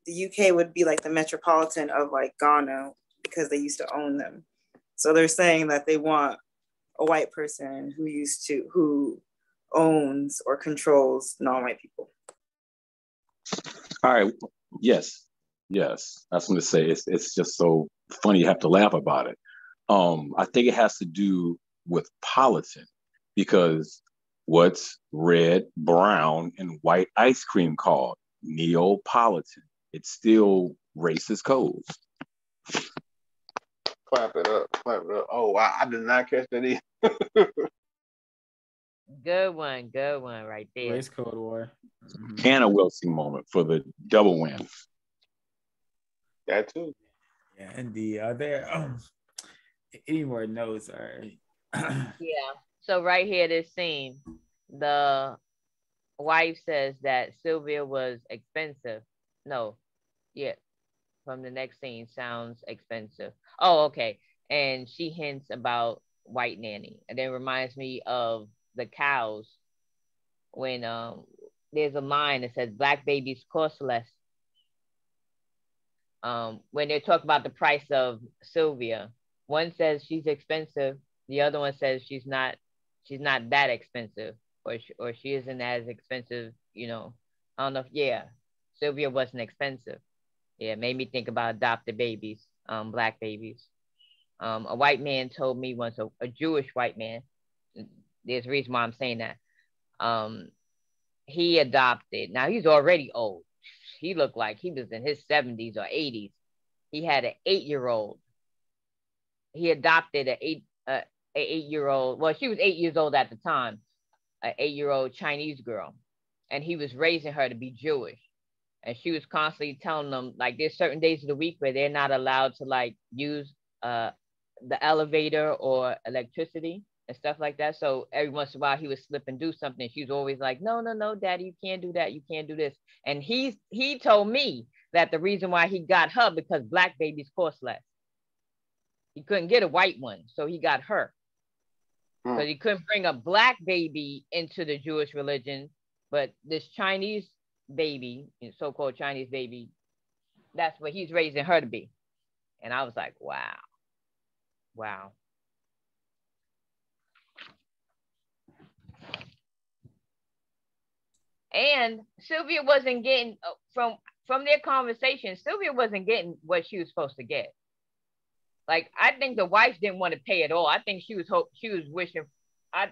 the UK would be like the metropolitan of like Ghana because they used to own them. So they're saying that they want a white person who owns or controls non-white people. All right. Yes. I was going to say it's just so funny. You have to laugh about it. I think it has to do with politan, because what's red, brown, and white ice cream called? Neapolitan. It's still racist codes. Clap it up. Oh, wow. I did not catch that either. Good one right there. Race Code War. Mm-hmm. And a Wilson moment for the double win. That too. Yeah, indeed. Are there any more notes? Or yeah. So right here, this scene, the wife says that Sylvia was expensive. No, yeah, from the next scene sounds expensive. Oh, okay. And she hints about white nanny. And then reminds me of the cows when there's a line that says black babies cost less. When they talk about the price of Sylvia, one says she's expensive, the other one says she's not that expensive, or she isn't as expensive, you know. I don't know if, yeah, Sylvia wasn't expensive. Yeah, it made me think about adopted babies, black babies. A white man told me once, a Jewish white man, there's a reason why I'm saying that. Um, he adopted. Now he's already old. He looked like he was in his 70s or 80s. He had an 8-year old. He adopted a 8-year old. Well, she was 8 years old at the time. An 8-year old Chinese girl, and he was raising her to be Jewish. And she was constantly telling them, like, there's certain days of the week where they're not allowed to like use the elevator or electricity and stuff like that. So every once in a while he would slip and do something. She was always like, no, no, no, daddy, you can't do that. You can't do this. And he told me that the reason why he got her because black babies cost less. He couldn't get a white one, so he got her. Because he couldn't bring a black baby into the Jewish religion, but this Chinese baby, so-called Chinese baby, that's what he's raising her to be. And I was like, wow. Wow. And Sylvia wasn't getting from their conversation, Sylvia wasn't getting what she was supposed to get. Like, I think the wife didn't want to pay at all. I think she was wishing. I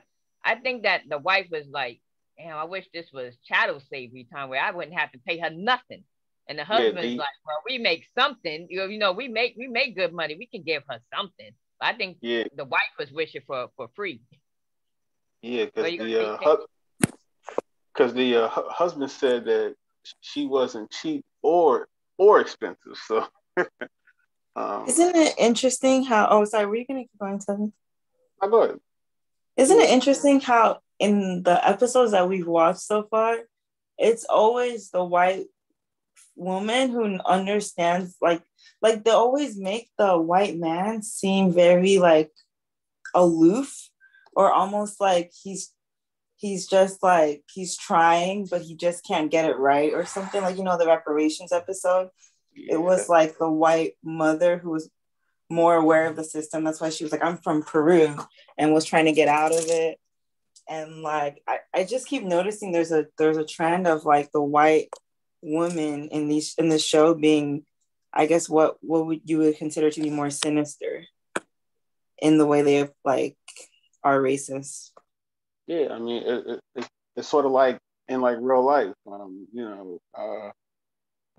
think that the wife was like, damn, I wish this was chattel slavery time where I wouldn't have to pay her nothing. And the husband's like, well, we make something. You know, we make good money. We can give her something. But I think the wife was wishing for free. Yeah, because the husband said that she wasn't cheap or expensive. So isn't it interesting how? Oh, sorry, were you gonna keep going, Tevin? I go ahead. Isn't it interesting how in the episodes that we've watched so far, it's always the white woman who understands, like they always make the white man seem very like aloof, or almost like he's just like he's trying but he just can't get it right or something. Like, you know, the reparations episode, it was like the white mother who was more aware of the system. That's why she was like, I'm from Peru, and was trying to get out of it. And like I just keep noticing there's a trend of like the white woman in this show being, I guess, what you would consider to be more sinister in the way they like are racist. Yeah, I mean, it's sort of like in like real life.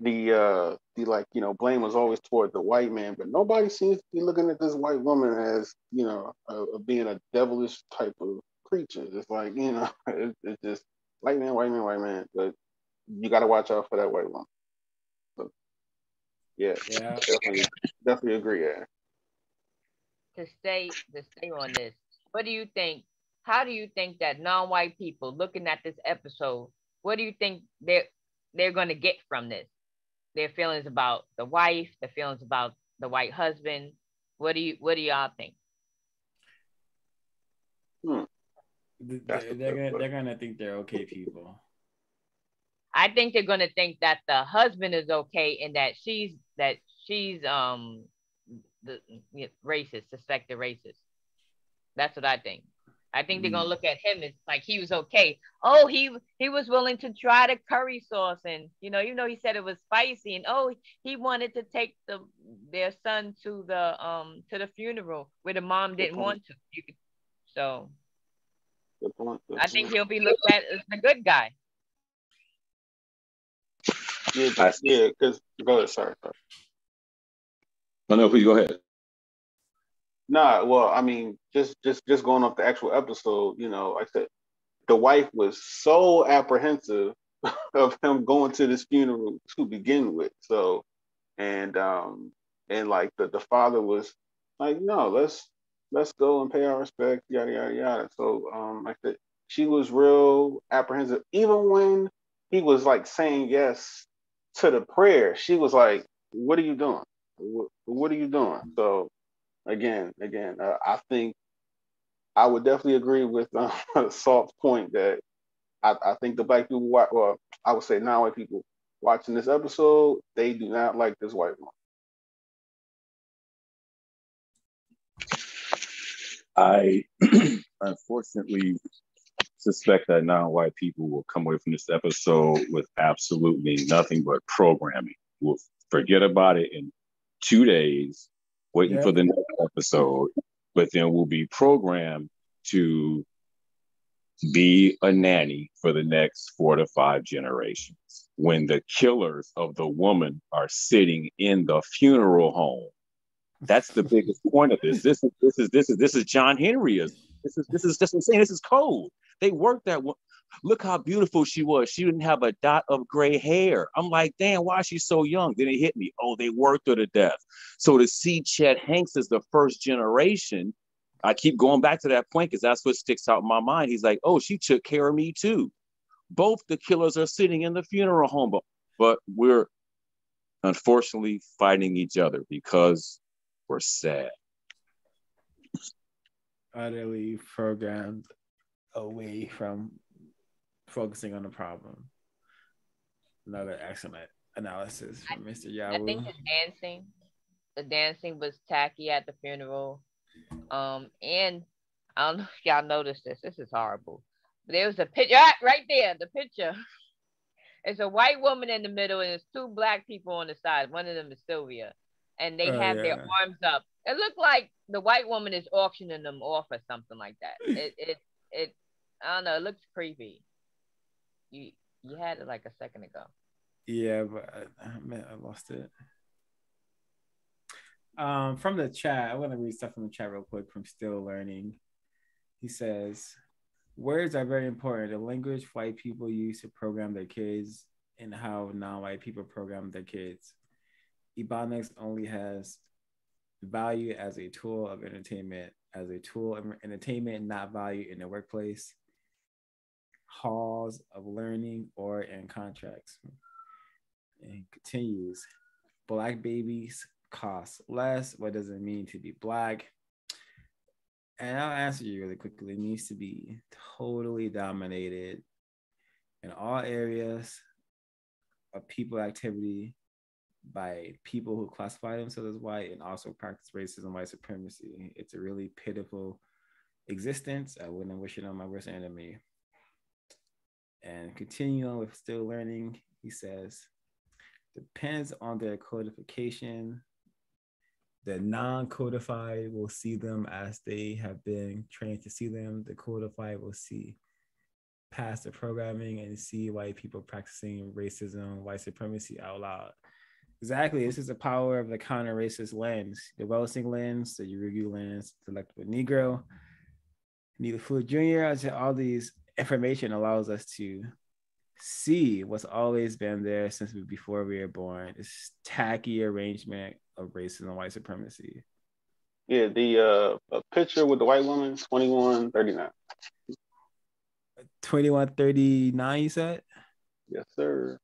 The like, you know, blame was always toward the white man, but nobody seems to be looking at this white woman as, you know, being a devilish type of creature. It's like, you know, it's just white man, white man, white man. But you got to watch out for that white woman. So, yeah, definitely agree. Yeah. To stay on this, what do you think? How do you think that non-white people looking at this episode, what do you think they're going to get from this? Their feelings about the wife, the feelings about the white husband. What do y'all think? They're gonna think they're okay people. I think they're gonna think that the husband is okay and that she's the racist, suspected racist. That's what I think. I think they're gonna look at him as like he was okay. Oh, he was willing to try the curry sauce, and you know, he said it was spicy, and oh, he wanted to take their son to the funeral where the mom didn't want to. So I think he'll be looked at as the good guy. Yeah, because go ahead. Sorry. No, please go ahead. Nah, well, I mean, just going off the actual episode, you know, like I said, the wife was so apprehensive of him going to this funeral to begin with. So, and like the father was like, no, let's go and pay our respect, yada yada yada. So, like she was real apprehensive. Even when he was like saying yes to the prayer, she was like, "What are you doing? What are you doing?" So again, I think I would definitely agree with Salt's point that I think the black people, well, I would say non-white people watching this episode, they do not like this white woman. I unfortunately suspect that non-white people will come away from this episode with absolutely nothing but programming. We'll forget about it in 2 days, waiting for the next episode, but then we'll be programmed to be a nanny for the next 4 to 5 generations. When the killers of the woman are sitting in the funeral home, that's the biggest point of this. This is John Henry. This is just insane. This is cold. They worked that one. Look how beautiful she was. She didn't have a dot of gray hair. I'm like, damn, why is she so young? Then it hit me. Oh, they worked her to death. So to see Chet Hanks as the first generation, I keep going back to that point because that's what sticks out in my mind. He's like, oh, she took care of me too. Both the killers are sitting in the funeral home, but we're unfortunately fighting each other because we're sad. Utterly programmed away from focusing on the problem. Another excellent analysis from Mr. Yawu. I think the dancing was tacky at the funeral. And I don't know if y'all noticed this. This is horrible. But there was a picture right there. The picture. It's a white woman in the middle, and there's 2 black people on the side. One of them is Sylvia, and they have their arms up. It looked like the white woman is auctioning them off or something like that. It I don't know. It looks creepy. You had it like a second ago. Yeah, but I lost it. From the chat, I want to read stuff from the chat real quick from Still Learning. He says, words are very important. The language white people use to program their kids and how non-white people program their kids. Ebonics only has value as a tool of entertainment, not value in the workplace, halls of learning, or in contracts. And continues, Black babies cost less. What does it mean to be Black? And I'll answer you really quickly. It needs to be totally dominated in all areas of people activity by people who classify themselves as white and also practice racism, white supremacy. It's a really pitiful existence. I wouldn't wish it on my worst enemy. And continuing with Still Learning, he says, depends on their codification. The non-codified will see them as they have been trained to see them. The codified will see past the programming and see white people practicing racism, white supremacy out loud. Exactly. This is the power of the counter-racist lens, the Welsing lens, the Urugu lens, the Electrical Negro, Neely Food Jr. All these information allows us to see what's always been there since before we were born. This tacky arrangement of racism and white supremacy. Yeah, the picture with the white woman, 2139. 2139, you said? Yes, sir.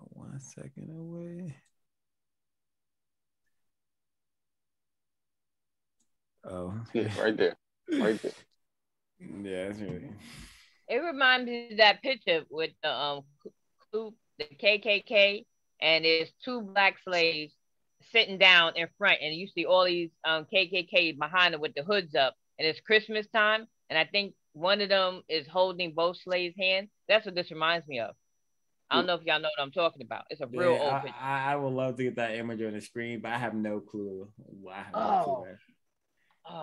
1 second away. Oh, yeah, right there. Yeah, that's really. It reminds me of that picture with the KKK, and there's 2 black slaves sitting down in front, and you see all these KKK behind them with the hoods up, and it's Christmas time, and I think one of them is holding both slaves' hands. That's what this reminds me of. I don't know if y'all know what I'm talking about. It's a real old picture. I would love to get that image on the screen, but I have no clue.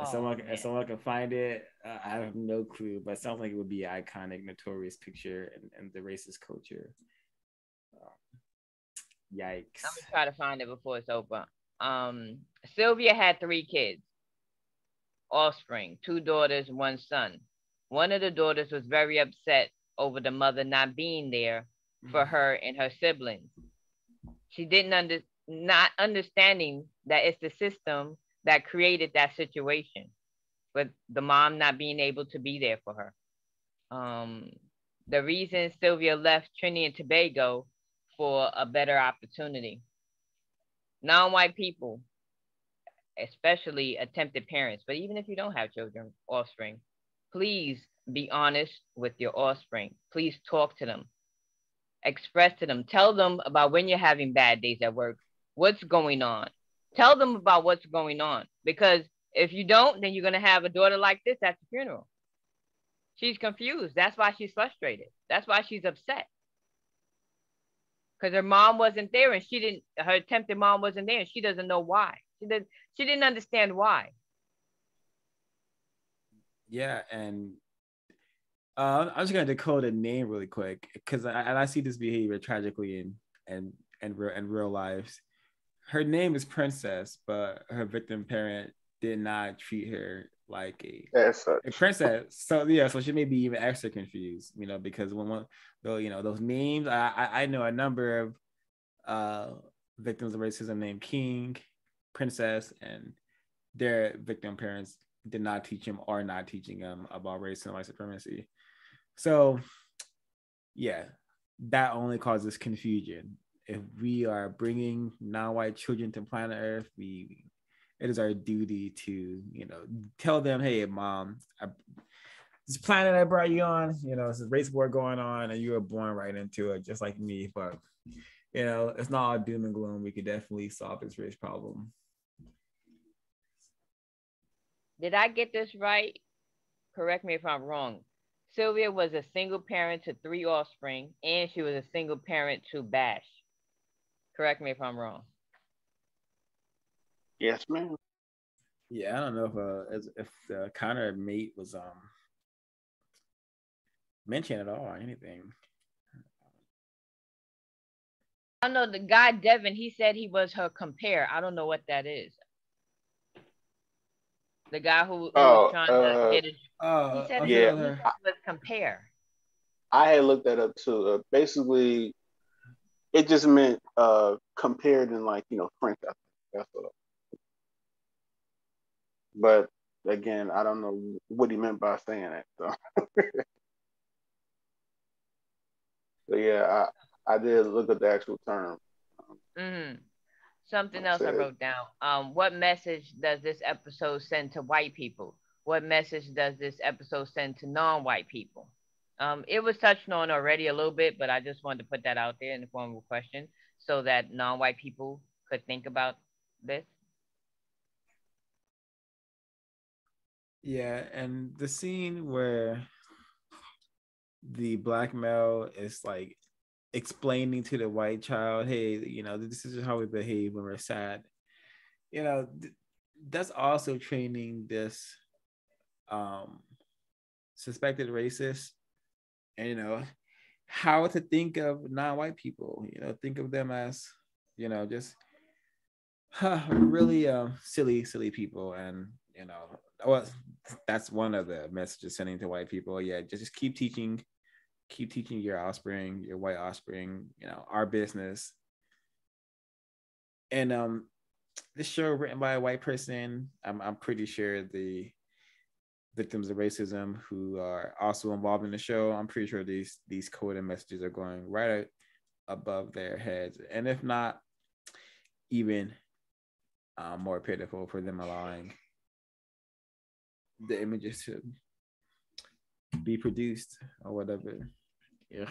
If someone can find it, I have no clue. But it sounds like it would be an iconic, notorious picture and the racist culture. Yikes! I'm gonna try to find it before it's over. Sylvia had 3 kids, offspring, 2 daughters, 1 son. One of the daughters was very upset over the mother not being there for her and her siblings. She didn't not understanding that it's the system that created that situation with the mom not being able to be there for her. The reason Sylvia left Trinity and Tobago for a better opportunity. Non-white people, especially attempted parents, but even if you don't have children, offspring, please be honest with your offspring. Please talk to them. Express to them. Tell them about when you're having bad days at work. What's going on? Tell them about what's going on. Because if you don't, then you're going to have a daughter like this at the funeral. She's confused. That's why she's frustrated. That's why she's upset. Because her mom wasn't there and her attempted mom wasn't there and she doesn't know why. She didn't understand why. Yeah, and I'm just gonna decode a name really quick because I see this behavior tragically in real lives. Her name is Princess, but her victim parent did not treat her like a princess. So yeah, so she may be even extra confused, because when those names, I know a number of victims of racism named King, Princess, and their victim parents did not teach him or not teaching them about race and white supremacy. So yeah, that only causes confusion. If we are bringing non-white children to planet Earth, it is our duty to, tell them, hey, mom, this planet I brought you on, it's a race war going on and you were born right into it, just like me. But, it's not all doom and gloom. We could definitely solve this race problem. Did I get this right? Correct me if I'm wrong. Sylvia was a single parent to 3 offspring, and she was a single parent to Bash. Correct me if I'm wrong. Yes, ma'am. Yeah, I don't know if the counter mate was mentioned at all or anything. I don't know. The guy Devin, he said he was her compare. I don't know what that is. The guy who was trying to get it. He said he was compare. I had looked that up too. Basically, it just meant compared in French. That's what. But again, I don't know what he meant by saying that. So, so yeah, I did look at the actual term. Something else I wrote down. What message does this episode send to white people? What message does this episode send to non-white people? It was touched on already a little bit, but I just wanted to put that out there in the form of a question so that non-white people could think about this. Yeah, and the scene where the black male is like explaining to the white child, hey, this is how we behave when we're sad. That's also training this suspected racist, and how to think of non-white people. Think of them as just really silly people, and well, that's one of the messages sending to white people. Yeah, just keep teaching your offspring, your white offspring, our business. And this show written by a white person, I'm pretty sure the victims of racism who are also involved in the show, I'm pretty sure these coded messages are going right above their heads, and if not, even more pitiful for them allowing the images to be produced or whatever. Yeah.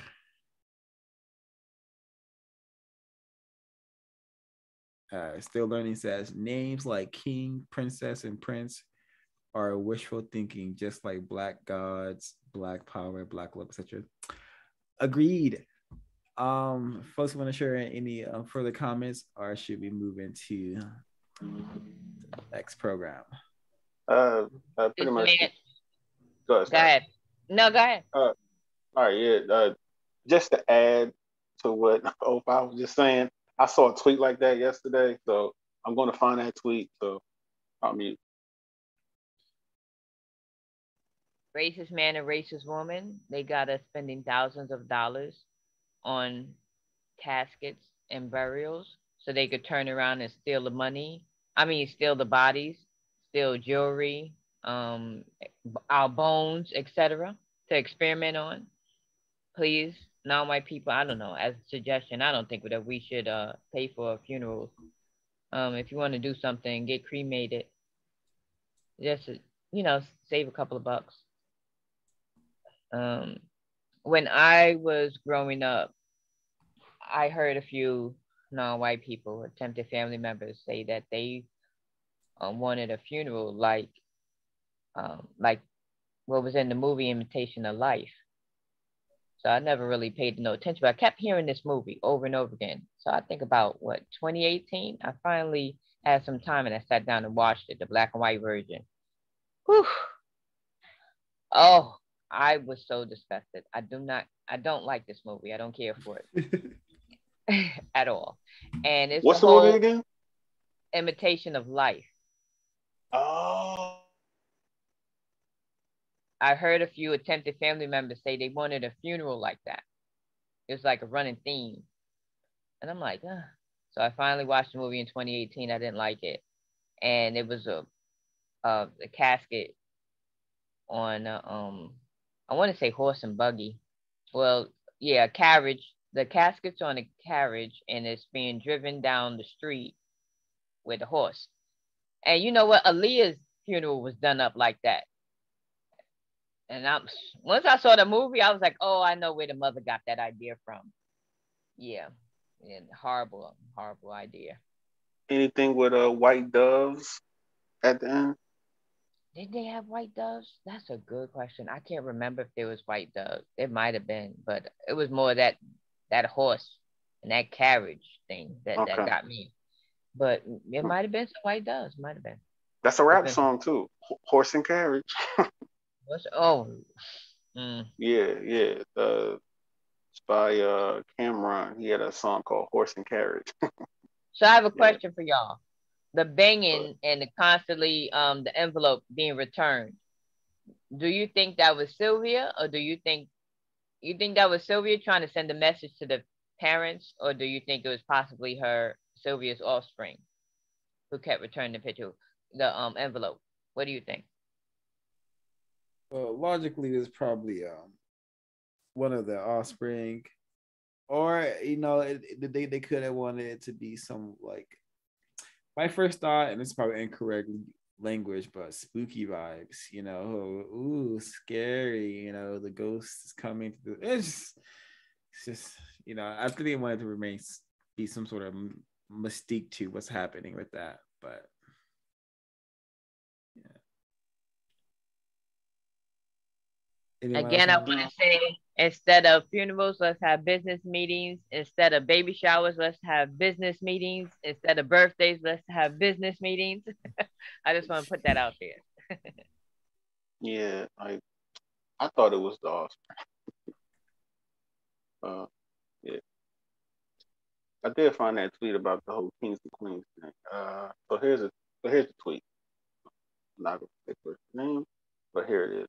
Still Learning says names like King, Princess, and Prince are wishful thinking, just like Black Gods, Black Power, Black Love, etc. Agreed. Folks want to share any further comments, or should we move into the next program? Pretty much. Go ahead. No, go ahead. All right, yeah. Just to add to what O5 was just saying, I saw a tweet like that yesterday, so I'm going to find that tweet. So I'll mute. Racist man and racist woman, they got us spending thousands of dollars on caskets and burials so they could turn around and steal the money. I mean, steal the bodies, steal jewelry, our bones, etc., to experiment on. Please, non-white people, I don't know. As a suggestion, I don't think that we should pay for funerals. If you want to do something, get cremated. Just save a couple of bucks. When I was growing up, I heard a few non-white people, attempted family members, say that they wanted a funeral like what was in the movie Imitation of Life. So I never really paid no attention, but I kept hearing this movie over and over again. So I think about 2018, I finally had some time and I sat down and watched it, the black and white version. Whew. Oh, I was so disgusted. I don't like this movie. I don't care for it at all. And it's what's the the whole movie again? Imitation of Life. Oh. I heard a few attempted family members say they wanted a funeral like that. It was like a running theme. And I'm like, ugh. So I finally watched the movie in 2018. I didn't like it. And it was a casket on, I want to say horse and buggy. Well, yeah, carriage. The casket's on a carriage and it's being driven down the street with a horse. And you know what? Aaliyah's funeral was done up like that. And once I saw the movie, I was like, oh, I know where the mother got that idea from. Yeah. And horrible idea. Anything with white doves at the end? Did they have white doves? That's a good question. I can't remember if there was white doves. It might have been, but it was more that horse and that carriage thing that got me. But it might have been some white doves. Might have been. That's a rap song too. Horse and Carriage. Yeah. It's by Cameron. He had a song called Horse and Carriage. So I have a question for y'all. The banging and the constantly the envelope being returned. Do you think that was Sylvia, or do you think that was Sylvia trying to send a message to the parents, or do you think it was possibly Sylvia's offspring who kept returning the envelope? What do you think? Well, logically, it's probably one of the offspring, or they could have wanted it to be some like my first thought, and it's probably incorrect language, but spooky vibes. Ooh, scary. The ghost is coming. It's just I think they wanted to be some sort of mystique to what's happening with that, but. Again, I want to say, instead of funerals, let's have business meetings. Instead of baby showers, let's have business meetings. Instead of birthdays, let's have business meetings. I just want to put that out there. Yeah, I thought it was the offspring. Yeah. I did find that tweet about the whole kings and queens thing. So here's the tweet. I'm not gonna say first name, but here it is.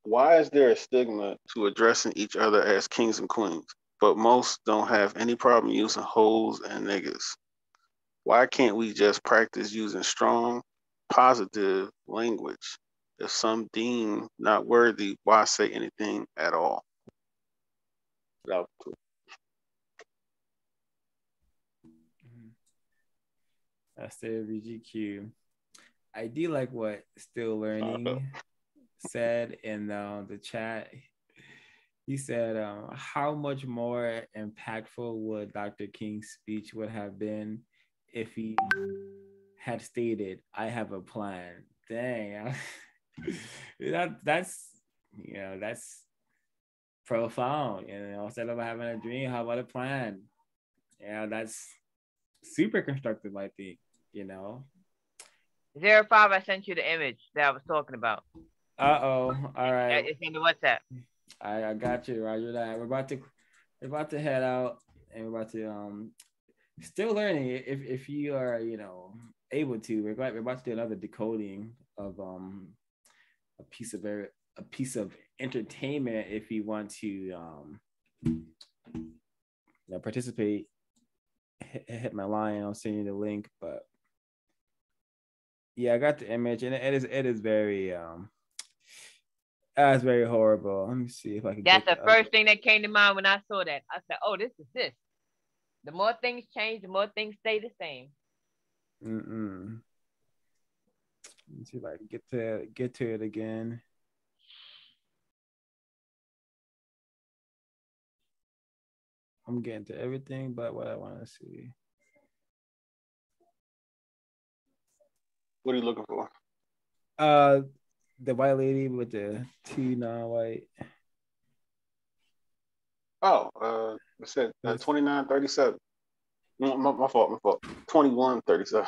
Why is there a stigma to addressing each other as kings and queens, but most don't have any problem using hoes and niggas? Why can't we just practice using strong, positive language? If some deem not worthy, why say anything at all? That's the VGQ. I do like what Still Learning said in the chat. He said, how much more impactful would Dr. King's speech would have been if he had stated, I have a plan? Dang. that's profound. Instead of having a dream, how about a plan? That's super constructive, I think, 05, I sent you the image that I was talking about. All right. It's in the WhatsApp. I got you. Roger that. We're about to head out, and we're about to Still Learning. If you are able to, we're about to do another decoding of a piece of entertainment. If you want to participate, hit my line. I'll send you the link. But yeah, I got the image, and it is very that's very horrible. Let me see if I can. That's the first thing that came to mind when I saw that. I said, "Oh, this is this." The more things change, the more things stay the same. Let me see if I can get to it again. I'm getting to everything, but what I want to see. What are you looking for? The white lady with the two non-white. Oh, I said 2937. My fault. 2137.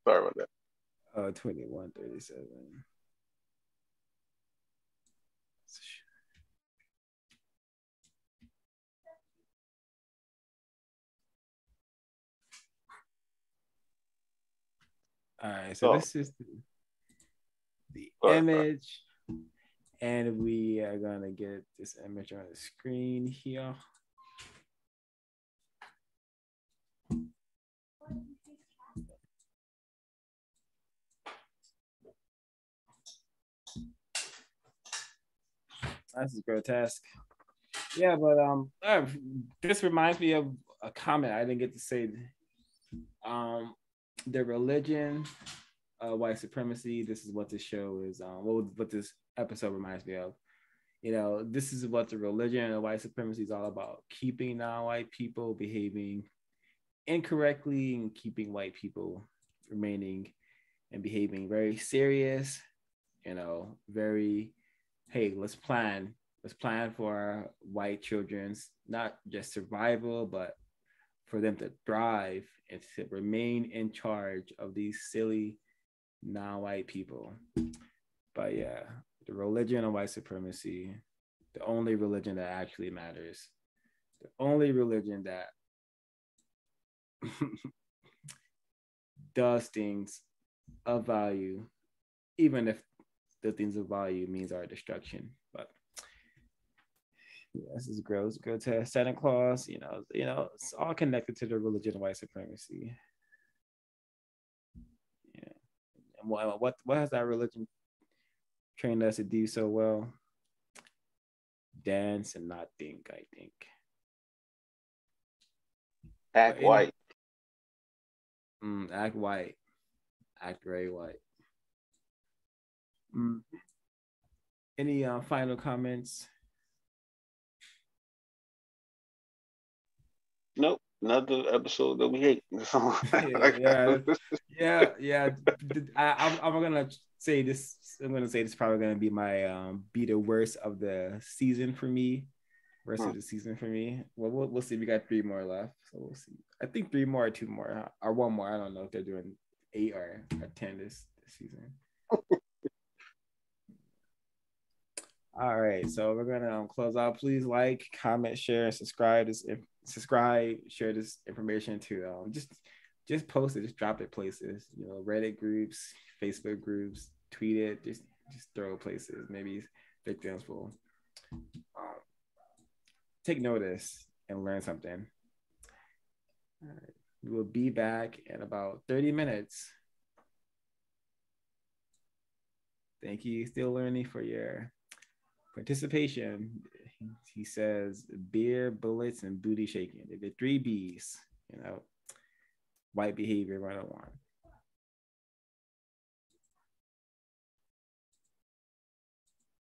Sorry about that. 2137. All right, so this is the image, and we are gonna get this image on the screen here. This is grotesque. Yeah, but this reminds me of a comment I didn't get to say. The religion, white supremacy. This is what this show is. What this episode reminds me of. You know, this is what the religion of white supremacy is all about: keeping non-white people behaving incorrectly and keeping white people remaining and behaving very serious. You know, very. Hey, let's plan for our white children's not just survival, but for them to thrive and to remain in charge of these silly non-white people. But yeah, the religion of white supremacy, the only religion that actually matters, the only religion that does things of value, even if the things of value means our destruction. But yeah, this is gross. Go to Santa Claus. You know, it's all connected to the religion of white supremacy. Yeah, and what has that religion trained us to do so well? Dance and not think. I think. Act white. Act white. Act very white. Any final comments? Nope, another episode that we hate. yeah. I'm gonna say this. I'm gonna say this is probably gonna be my be the worst of the season for me. Rest of the season for me. Well, we'll see. We got 3 more left, so we'll see. I think 3 more, or 2 more, or 1 more. I don't know if they're doing 8 or 10 this season. All right, so we're gonna close out. Please like, comment, share, subscribe. Share this information to just post it, just drop it places. You know, Reddit groups, Facebook groups, tweet it. Just throw it places. Maybe victims will take notice and learn something. All right, we will be back in about 30 minutes. Thank you, Still Learning, for your participation. He says beer, bullets, and booty shaking. The 3 B's, you know, white behavior 101.